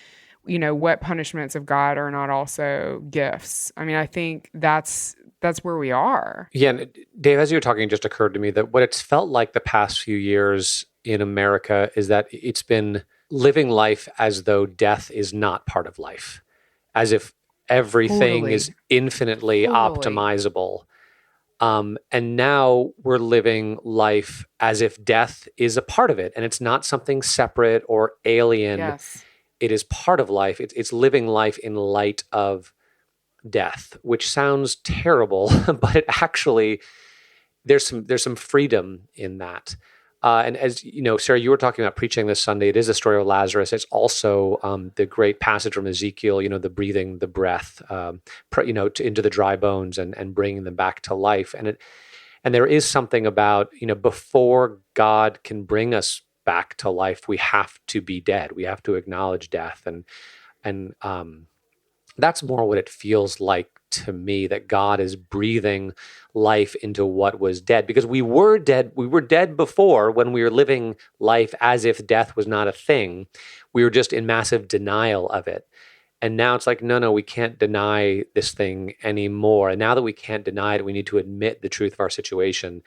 punishments of God are not also gifts. I mean, I think that's where we are. Yeah. And Dave, as you were talking, it just occurred to me that what it's felt like the past few years in America is that it's been living life as though death is not part of life, as if everything is infinitely optimizable. And now we're living life as if death is a part of it and it's not something separate or alien. Yes. It is part of life. It's living life in light of death, which sounds terrible, but it actually, there's some freedom in that. And as you know, Sarah, you were talking about preaching this Sunday. It is a story of Lazarus. It's also the great passage from Ezekiel, the breathing, the breath, into the dry bones and bringing them back to life. And there is something about, before God can bring us back to life, we have to be dead. We have to acknowledge death. And that's more what it feels like to me, that God is breathing life into what was dead, because we were dead before, when we were living life as if death was not a thing. We were just in massive denial of it. And now it's like, no, we can't deny this thing anymore. And now that we can't deny it, we need to admit the truth of our situation.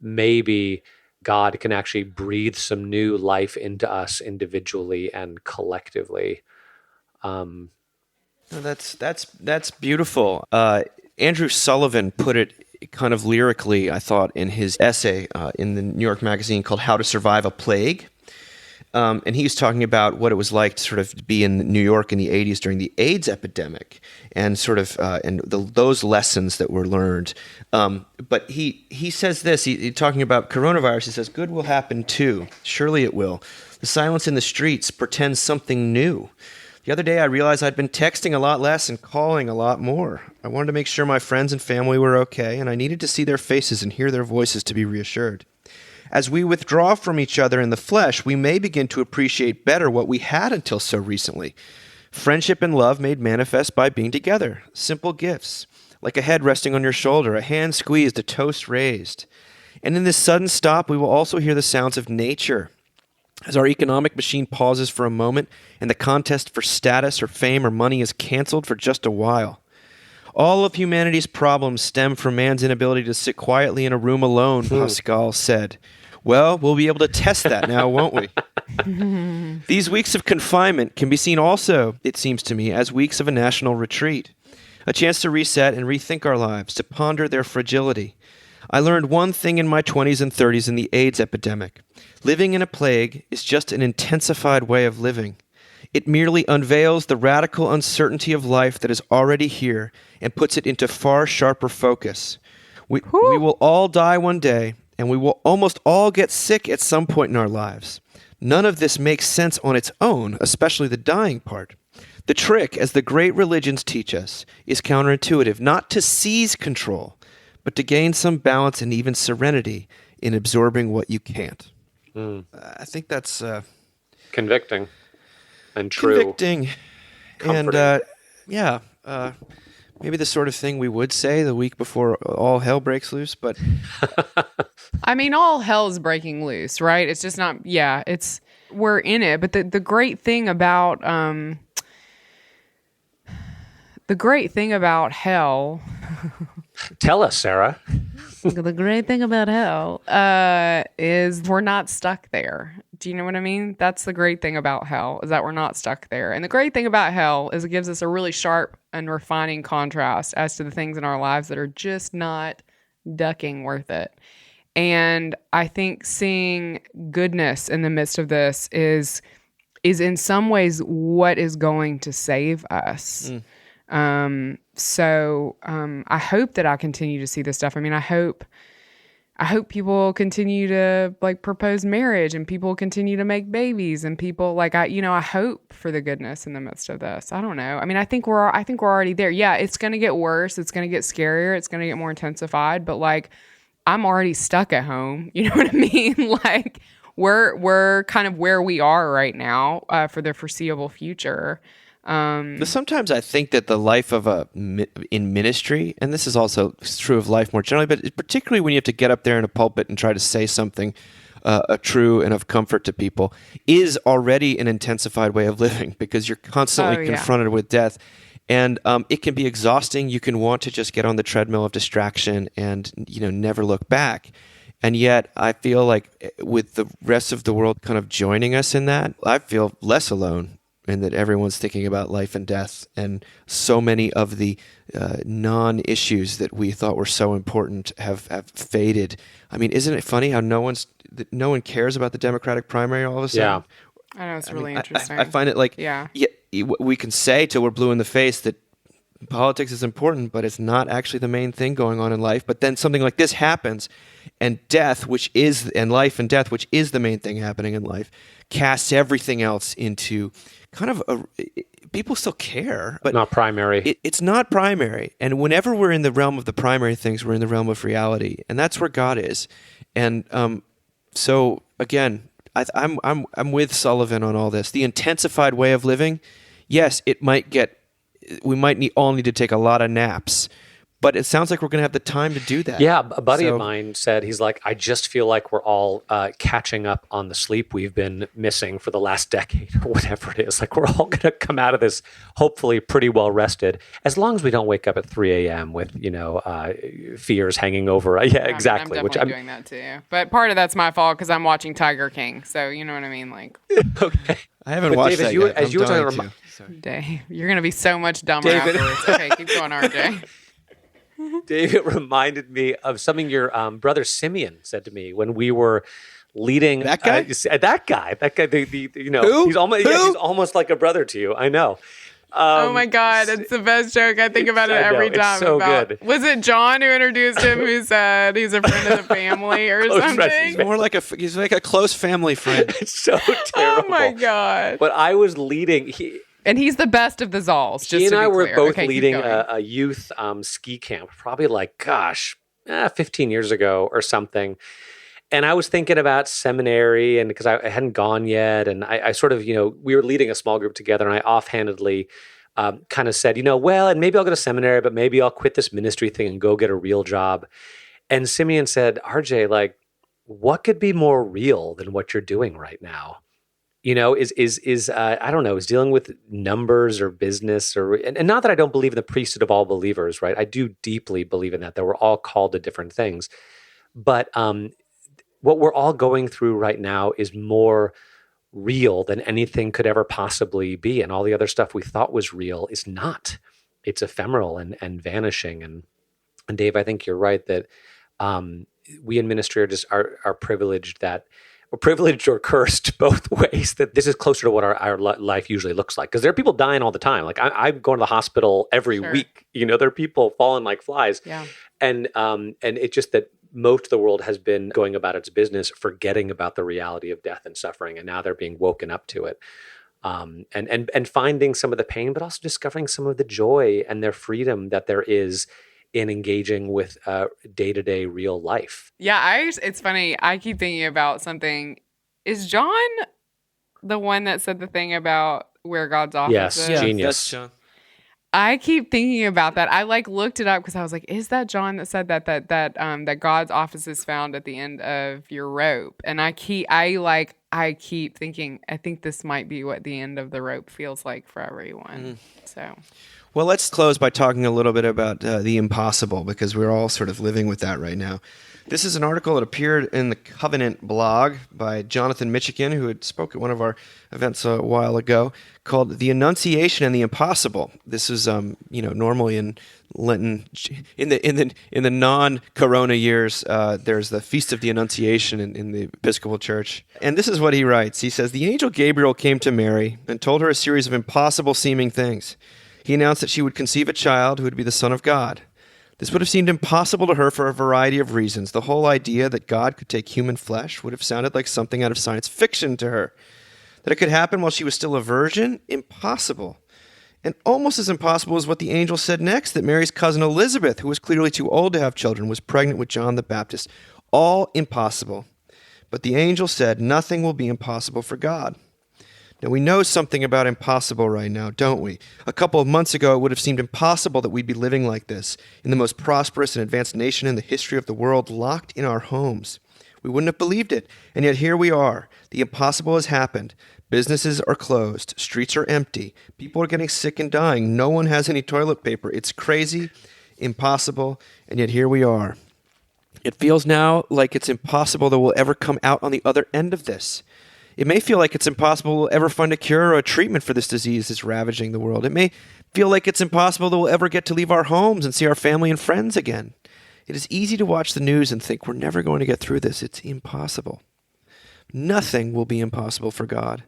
Maybe God can actually breathe some new life into us individually and collectively. No, that's beautiful. Andrew Sullivan put it kind of lyrically, I thought, in his essay in the New York Magazine called "How to Survive a Plague," and he was talking about what it was like to sort of be in New York in the '80s during the AIDS epidemic, and sort of those lessons that were learned. But he says this. He talking about coronavirus. He says, "Good will happen too. Surely it will. The silence in the streets portends something new. The other day, I realized I'd been texting a lot less and calling a lot more. I wanted to make sure my friends and family were okay, and I needed to see their faces and hear their voices to be reassured. As we withdraw from each other in the flesh, we may begin to appreciate better what we had until so recently. Friendship and love made manifest by being together. Simple gifts, like a head resting on your shoulder, a hand squeezed, a toast raised. And in this sudden stop, we will also hear the sounds of nature. As our economic machine pauses for a moment and the contest for status or fame or money is canceled for just a while. All of humanity's problems stem from man's inability to sit quietly in a room alone, Pascal said. Well, we'll be able to test that now, won't we? These weeks of confinement can be seen also, it seems to me, as weeks of a national retreat. A chance to reset and rethink our lives, to ponder their fragility. I learned one thing in my 20s and 30s in the AIDS epidemic. Living in a plague is just an intensified way of living. It merely unveils the radical uncertainty of life that is already here and puts it into far sharper focus. We will all die one day, and we will almost all get sick at some point in our lives. None of this makes sense on its own, especially the dying part. The trick, as the great religions teach us, is counterintuitive, not to seize control, but to gain some balance and even serenity in absorbing what you can't. I think that's Convicting and true. convicting. Comforting. And maybe the sort of thing we would say the week before all hell breaks loose, but I mean, all hell's breaking loose, right? It's just not, we're in it. But the great thing about, hell, Tell us, Sarah. the great thing about hell, is we're not stuck there. Do you know what I mean? That's the great thing about hell, is that we're not stuck there. And the great thing about hell is it gives us a really sharp and refining contrast as to the things in our lives that are just not ducking worth it. And I think seeing goodness in the midst of this is in some ways what is going to save us. So I hope that I continue to see this stuff. I mean, I hope people continue to like propose marriage, and people continue to make babies, and people I hope for the goodness in the midst of this. I don't know. I mean, I think we're already there. Yeah, it's going to get worse. It's going to get scarier. It's going to get more intensified. But like, I'm already stuck at home. You know what I mean? Like, we're kind of where we are right now for the foreseeable future. Sometimes I think that the life of in ministry, and this is also true of life more generally, but particularly when you have to get up there in a pulpit and try to say something true and of comfort to people, is already an intensified way of living, because you're constantly confronted with death. And it can be exhausting. You can want to just get on the treadmill of distraction and never look back. And yet I feel like with the rest of the world kind of joining us in that, I feel less alone, and that everyone's thinking about life and death, and so many of the non-issues that we thought were so important have faded. I mean, isn't it funny how no one cares about the Democratic primary all of a sudden? Yeah. I know, it's really interesting. I find it like, we can say till we're blue in the face that politics is important, but it's not actually the main thing going on in life. But then something like this happens, and life and death, which is the main thing happening in life, casts everything else into kind of people still care, but not primary. It's not primary. And whenever we're in the realm of the primary things, we're in the realm of reality, and that's where God is. And so again, I'm with Sullivan on all this. The intensified way of living, yes, we might all need to take a lot of naps, but it sounds like we're going to have the time to do that. Yeah, a buddy of mine said, he's like, I just feel like we're all catching up on the sleep we've been missing for the last decade or whatever it is. Like, we're all going to come out of this hopefully pretty well rested, as long as we don't wake up at 3 a.m. with, fears hanging over. Yeah, exactly. I'm definitely doing that too. But part of that's my fault because I'm watching Tiger King. So you know what I mean? Like, okay. I haven't watched Dave, that yet. As you were talking, Dave, you're going to be so much dumber afterwards. Okay, keep going, RJ. Dave, it reminded me of something your brother Simeon said to me when we were leading. That guy? That guy. Who? He's almost like a brother to you. I know. Oh my God, it's the best joke. I think about it every time. It's so good. Was it John who introduced him who said he's a friend of the family or something? He's more like he's like a close family friend. It's so terrible. Oh my God. But I was leading. And he's the best of the Zalls. He and I were both leading a youth ski camp, probably 15 years ago or something. And I was thinking about seminary, and because I hadn't gone yet, and I sort of, we were leading a small group together, and I offhandedly kind of said, and maybe I'll go to seminary, but maybe I'll quit this ministry thing and go get a real job. And Simeon said, RJ, what could be more real than what you're doing right now? Is I don't know, is dealing with numbers or business and not that I don't believe in the priesthood of all believers, right? I do deeply believe in that we're all called to different things. But what we're all going through right now is more real than anything could ever possibly be. And all the other stuff we thought was real is not. It's ephemeral and vanishing. And Dave, I think you're right that we in ministry are privileged that privileged or cursed both ways, that this is closer to what our life usually looks like. Because there are people dying all the time. Like I'm going to the hospital every Sure. week. There are people falling like flies. Yeah. And it's just that most of the world has been going about its business, forgetting about the reality of death and suffering, and now they're being woken up to it, and finding some of the pain, but also discovering some of the joy and their freedom that there is in engaging with day-to-day real life. Yeah, it's funny. I keep thinking about something. Is John the one that said the thing about where God's office Yes, is? Yeah, genius. that's John. I keep thinking about that. I looked it up because I was like, is that John that said that God's office is found at the end of your rope? And I keep thinking, I think this might be what the end of the rope feels like for everyone. So, Well, let's close by talking a little bit about the impossible, because we're all sort of living with that right now. This is an article that appeared in the Covenant blog by Jonathan Michigan, who had spoke at one of our events a while ago, called "The Annunciation and the Impossible." This is, normally in Lenten, in the non-Corona years, there's the Feast of the Annunciation in the Episcopal Church, and this is what he writes. He says, "The angel Gabriel came to Mary and told her a series of impossible-seeming things. He announced that she would conceive a child who would be the Son of God. This would have seemed impossible to her for a variety of reasons. The whole idea that God could take human flesh would have sounded like something out of science fiction to her. That it could happen while she was still a virgin? Impossible. And almost as impossible as what the angel said next, that Mary's cousin Elizabeth, who was clearly too old to have children, was pregnant with John the Baptist. All impossible. But the angel said, nothing will be impossible for God." Now, we know something about impossible right now, don't we? A couple of months ago, it would have seemed impossible that we'd be living like this, in the most prosperous and advanced nation in the history of the world, locked in our homes. We wouldn't have believed it, and yet here we are. The impossible has happened. Businesses are closed. Streets are empty. People are getting sick and dying. No one has any toilet paper. It's crazy, impossible, and yet here we are. It feels now like it's impossible that we'll ever come out on the other end of this. It may feel like it's impossible we'll ever find a cure or a treatment for this disease that's ravaging the world. It may feel like it's impossible that we'll ever get to leave our homes and see our family and friends again. It is easy to watch the news and think we're never going to get through this. It's impossible. Nothing will be impossible for God.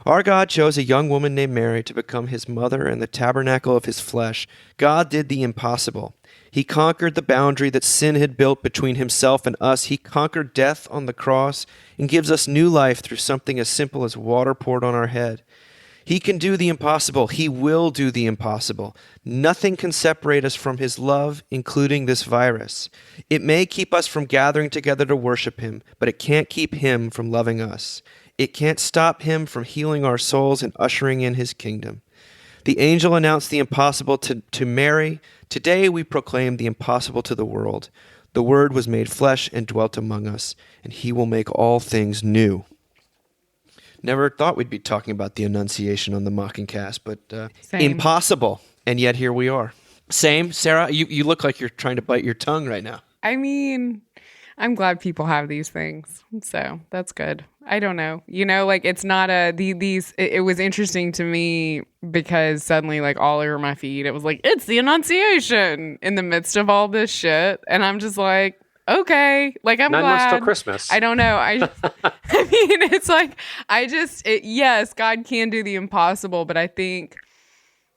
Our God chose a young woman named Mary to become his mother and the tabernacle of his flesh. God did the impossible. He conquered the boundary that sin had built between himself and us. He conquered death on the cross and gives us new life through something as simple as water poured on our head. He can do the impossible. He will do the impossible. Nothing can separate us from his love, including this virus. It may keep us from gathering together to worship him, but it can't keep him from loving us. It can't stop him from healing our souls and ushering in his kingdom. The angel announced the impossible to Mary. Today we proclaim the impossible to the world. The Word was made flesh and dwelt among us, and he will make all things new. Never thought we'd be talking about the Annunciation on the Mocking Cast, but impossible, and yet here we are. Same, Sarah, you look like you're trying to bite your tongue right now. I mean, I'm glad people have these things, so that's good. I don't know. It's not it was interesting to me because suddenly, all over my feed, it was like, it's the Annunciation in the midst of all this shit. And I'm just like, okay, I'm 9 months glad. till Christmas. I don't know. I mean, it's yes, God can do the impossible, but I think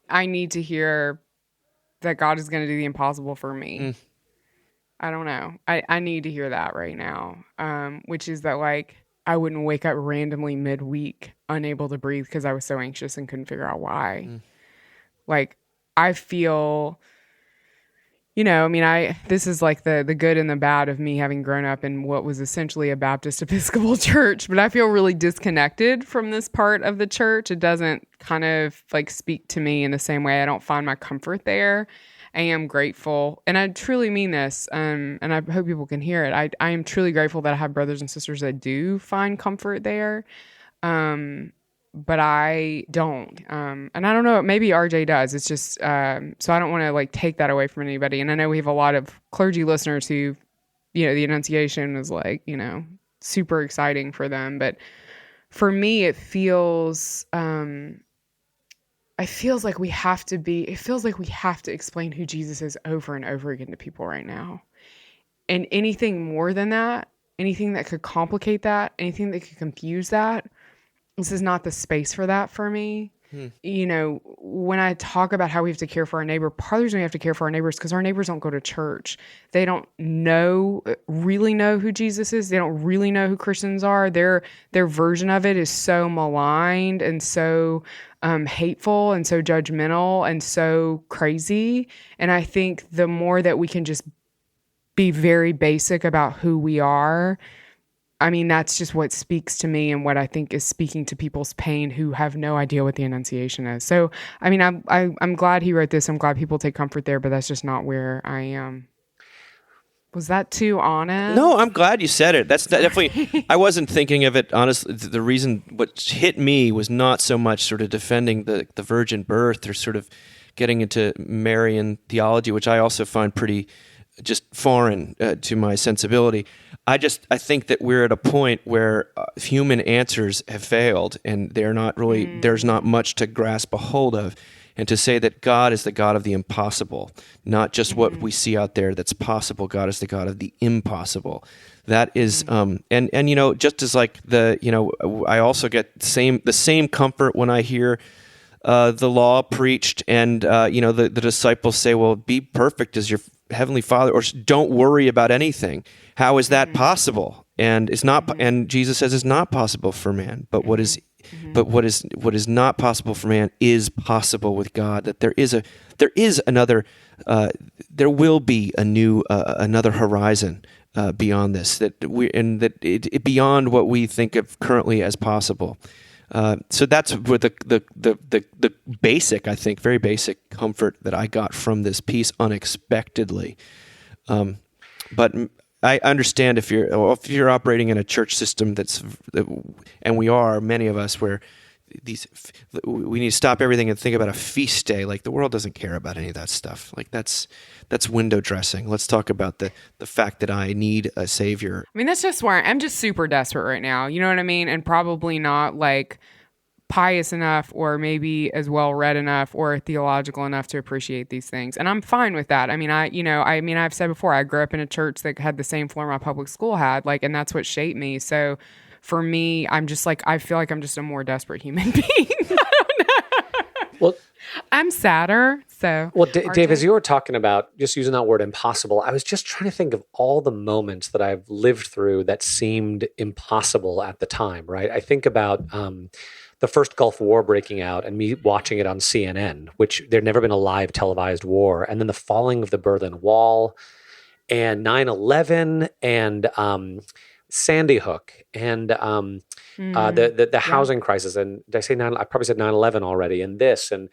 I need to hear that God is going to do the impossible for me. I don't know. I need to hear that right now, which is that, I wouldn't wake up randomly midweek unable to breathe because I was so anxious and couldn't figure out why. I feel, this is the good and the bad of me having grown up in what was essentially a Baptist Episcopal church, but I feel really disconnected from this part of the church. It doesn't kind of speak to me in the same way. I don't find my comfort there. I am grateful, and I truly mean this, and I hope people can hear it. I am truly grateful that I have brothers and sisters that do find comfort there, but I don't. And I don't know, maybe RJ does. It's just, so I don't want to take that away from anybody. And I know we have a lot of clergy listeners who, the Annunciation is super exciting for them. But for me, it feels like we have to explain who Jesus is over and over again to people right now. And anything more than that anything that could complicate that, anything that could confuse that, this is not the space for that for me. You know, when I talk about how we have to care for our neighbor, part of the reason we have to care for our neighbors because our neighbors don't go to church. They don't really know who Jesus is. They don't really know who Christians are. Their version of it is so maligned and so hateful and so judgmental and so crazy. And I think the more that we can just be very basic about who we are, I mean, that's just what speaks to me and what I think is speaking to people's pain who have no idea what the Annunciation is. So, I mean, I'm glad he wrote this. I'm glad people take comfort there, but that's just not where I am. Was that too honest? No, I'm glad you said it. That's definitely, I wasn't thinking of it, honestly. The reason what hit me was not so much sort of defending the virgin birth or sort of getting into Marian theology, which I also find pretty just foreign to my sensibility. I think that we're at a point where human answers have failed, and they're not really. There's not much to grasp a hold of, and to say that God is the God of the impossible, not just what we see out there that's possible. God is the God of the impossible. That is, and you know, just as like I also get the same comfort when I hear the law preached, and the disciples say, "Well, be perfect as your Heavenly Father," or "Don't worry about anything." How is that possible? And it's not. And Jesus says it's not possible for man. But what is not possible for man is possible with God. That there is another. There will be a new another horizon beyond this. That beyond what we think of currently as possible. So that's where the basic, I think, very basic comfort that I got from this piece unexpectedly. But I understand if you're operating in a church system and we are, many of us, where we need to stop everything and think about a feast day. Like, the world doesn't care about any of that stuff. Like, that's window dressing. Let's talk about the fact that I need a savior. I mean, that's just where I'm just super desperate right now. You know what I mean? And probably not like pious enough or maybe as well read enough or theological enough to appreciate these things. And I'm fine with that. I mean, I've said before, I grew up in a church that had the same floor my public school had, like, and that's what shaped me. So for me, I'm just like, I feel like I'm just a more desperate human being. I don't know. Well, I'm sadder. So, well, Dave, as you were talking about just using that word impossible, I was just trying to think of all the moments that I've lived through that seemed impossible at the time, right? I think about the first Gulf War breaking out and me watching it on CNN, which there'd never been a live televised war, and then the falling of the Berlin Wall and 9/11 and Sandy Hook and the housing crisis. And did I say I probably said 9/11 already, and this and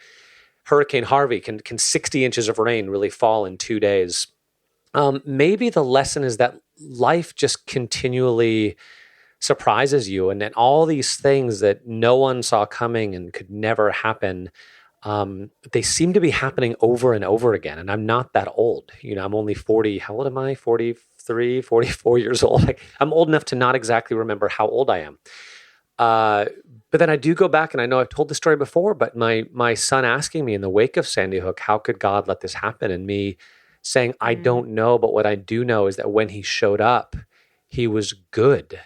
Hurricane Harvey. Can 60 inches of rain really fall in 2 days? Maybe the lesson is that life just continually surprises you, and then all these things that no one saw coming and could never happen, they seem to be happening over and over again. And I'm not that old. You know, I'm only 40. How old am I? 43, 44 years old. Like, I'm old enough to not exactly remember how old I am. But then I do go back, and I know I've told this story before, but my son asking me in the wake of Sandy Hook, how could God let this happen? And me saying, I don't know, but what I do know is that when he showed up, he was good.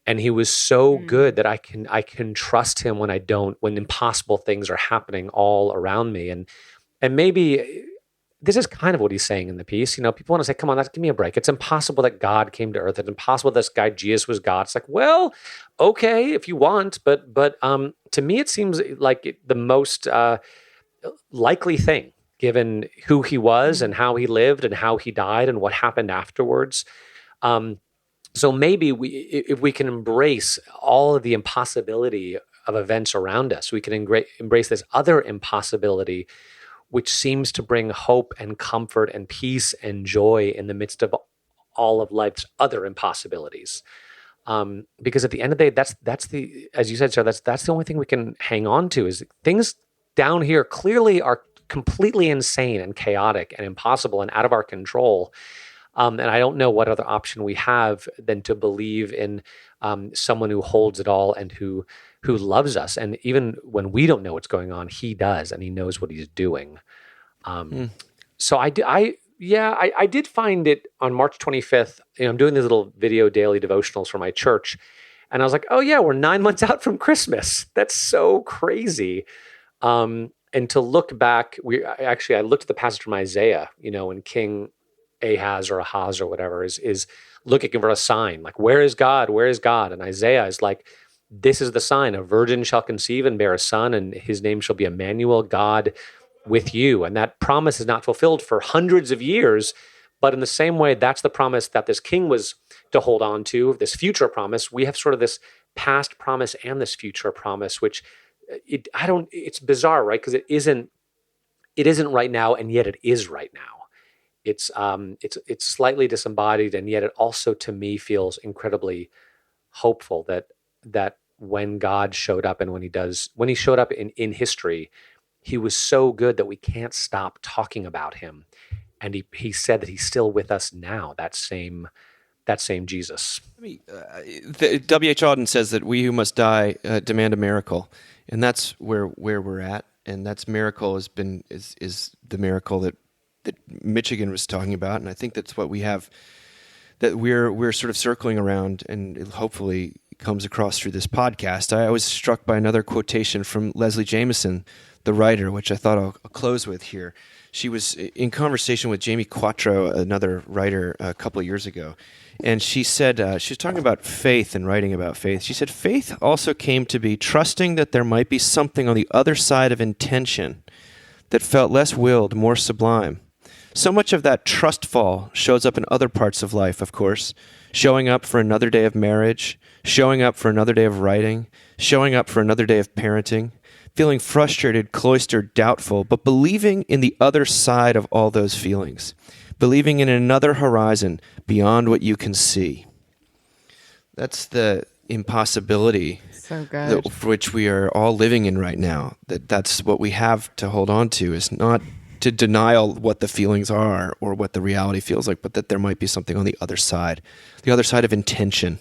And he was so good that I can trust him when impossible things are happening all around me. And maybe this is kind of what he's saying in the piece. You know, people want to say, come on, give me a break. It's impossible that God came to earth. It's impossible this guy Jesus was God. It's like, well, okay, if you want, but to me it seems like the most likely thing, given who he was and how he lived and how he died and what happened afterwards. So maybe if we can embrace all of the impossibility of events around us, we can embrace this other impossibility, which seems to bring hope and comfort and peace and joy in the midst of all of life's other impossibilities. Because at the end of the day, that's the, as you said, Sarah, that's the only thing we can hang on to. Is things down here clearly are completely insane and chaotic and impossible and out of our control. And I don't know what other option we have than to believe in someone who holds it all and who loves us. And even when we don't know what's going on, he does, and he knows what he's doing. So Yeah, I did find it on March 25th. I'm doing these little video daily devotionals for my church. And I was like, oh, yeah, we're 9 months out from Christmas. That's so crazy. And to look back, I looked at the passage from Isaiah, when King Ahaz or Ahaz or whatever is looking for a sign. Like, where is God? Where is God? And Isaiah is like, this is the sign. A virgin shall conceive and bear a son, and his name shall be Emmanuel, God with you. And that promise is not fulfilled for hundreds of years. But in the same way, that's the promise that this king was to hold on to, this future promise. We have sort of this past promise and this future promise, which it's bizarre, right? Because it isn't right now, and yet it is right now. It's slightly disembodied, and yet it also, to me, feels incredibly hopeful that when God showed up and when he showed up in history, he was so good that we can't stop talking about him. And he said that he's still with us now, that same Jesus. W.H. Auden says that we who must die demand a miracle. And that's where we're at. And that's miracle is the miracle that Michigan was talking about. And I think that's what we have, that we're sort of circling around, and it hopefully comes across through this podcast. I was struck by another quotation from Leslie Jameson, the writer, which I thought I'll close with here. She was in conversation with Jamie Quattro, another writer, a couple of years ago. And she said, she was talking about faith and writing about faith. She said, faith also came to be trusting that there might be something on the other side of intention that felt less willed, more sublime. So much of that trust fall shows up in other parts of life, of course, showing up for another day of marriage, showing up for another day of writing, showing up for another day of parenting, feeling frustrated, cloistered, doubtful, but believing in the other side of all those feelings, believing in another horizon beyond what you can see. That's the impossibility so good. For which we are all living in right now. That's what we have to hold on to, is not to deny what the feelings are or what the reality feels like, but that there might be something on the other side of intention.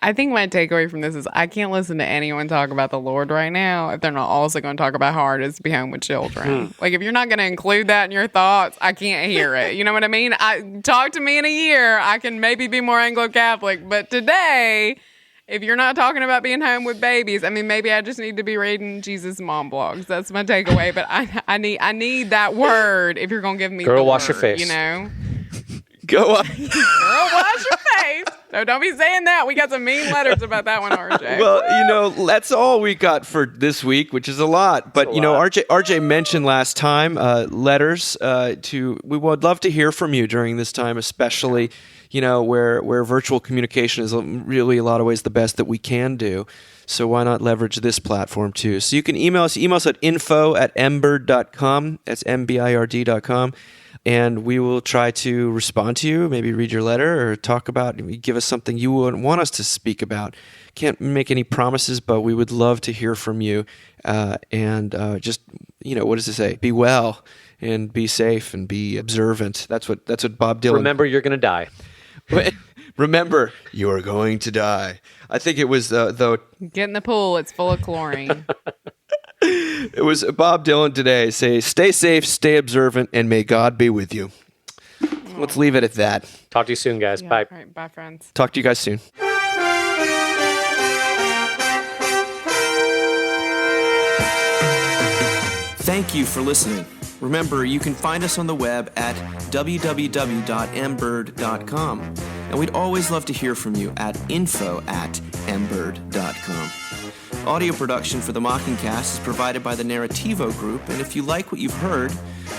I think my takeaway from this is I can't listen to anyone talk about the Lord right now if they're not also going to talk about how hard it is to be home with children. Like, if you're not going to include that in your thoughts, I can't hear it. You know what I mean? Talk to me in a year. I can maybe be more Anglo-Catholic. But today, if you're not talking about being home with babies, I mean, maybe I just need to be reading Jesus mom blogs. That's my takeaway. But I need that word if you're going to give me Girl, the wash word, your face. You know? Go on. Girl, wash your face. So don't be saying that. We got some mean letters about that one, RJ. Well, that's all we got for this week, which is a lot. But, RJ mentioned last time letters we would love to hear from you during this time, especially, where virtual communication is really a lot of ways the best that we can do. So why not leverage this platform too? So you can email us at info@mbird.com. That's mbird.com. And we will try to respond to you, maybe read your letter or talk about, give us something you would want us to speak about. Can't make any promises, but we would love to hear from you. And just, what does it say? Be well and be safe and be observant. That's what Bob Dylan. Remember, you're going to die. Remember, you are going to die. I think it was, though. Get in the pool. It's full of chlorine. It was Bob Dylan today. Say, stay safe, stay observant, and may God be with you. Let's leave it at that. Talk to you soon, guys. Yeah, Bye. all right, bye, friends. Talk to you guys soon. Thank you for listening. Remember, you can find us on the web at www.mbird.com. And we'd always love to hear from you at info@mbird.com. Audio production for the Mockingcast is provided by the Narrativo Group, and if you like what you've heard,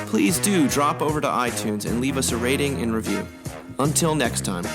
please do drop over to iTunes and leave us a rating and review. Until next time.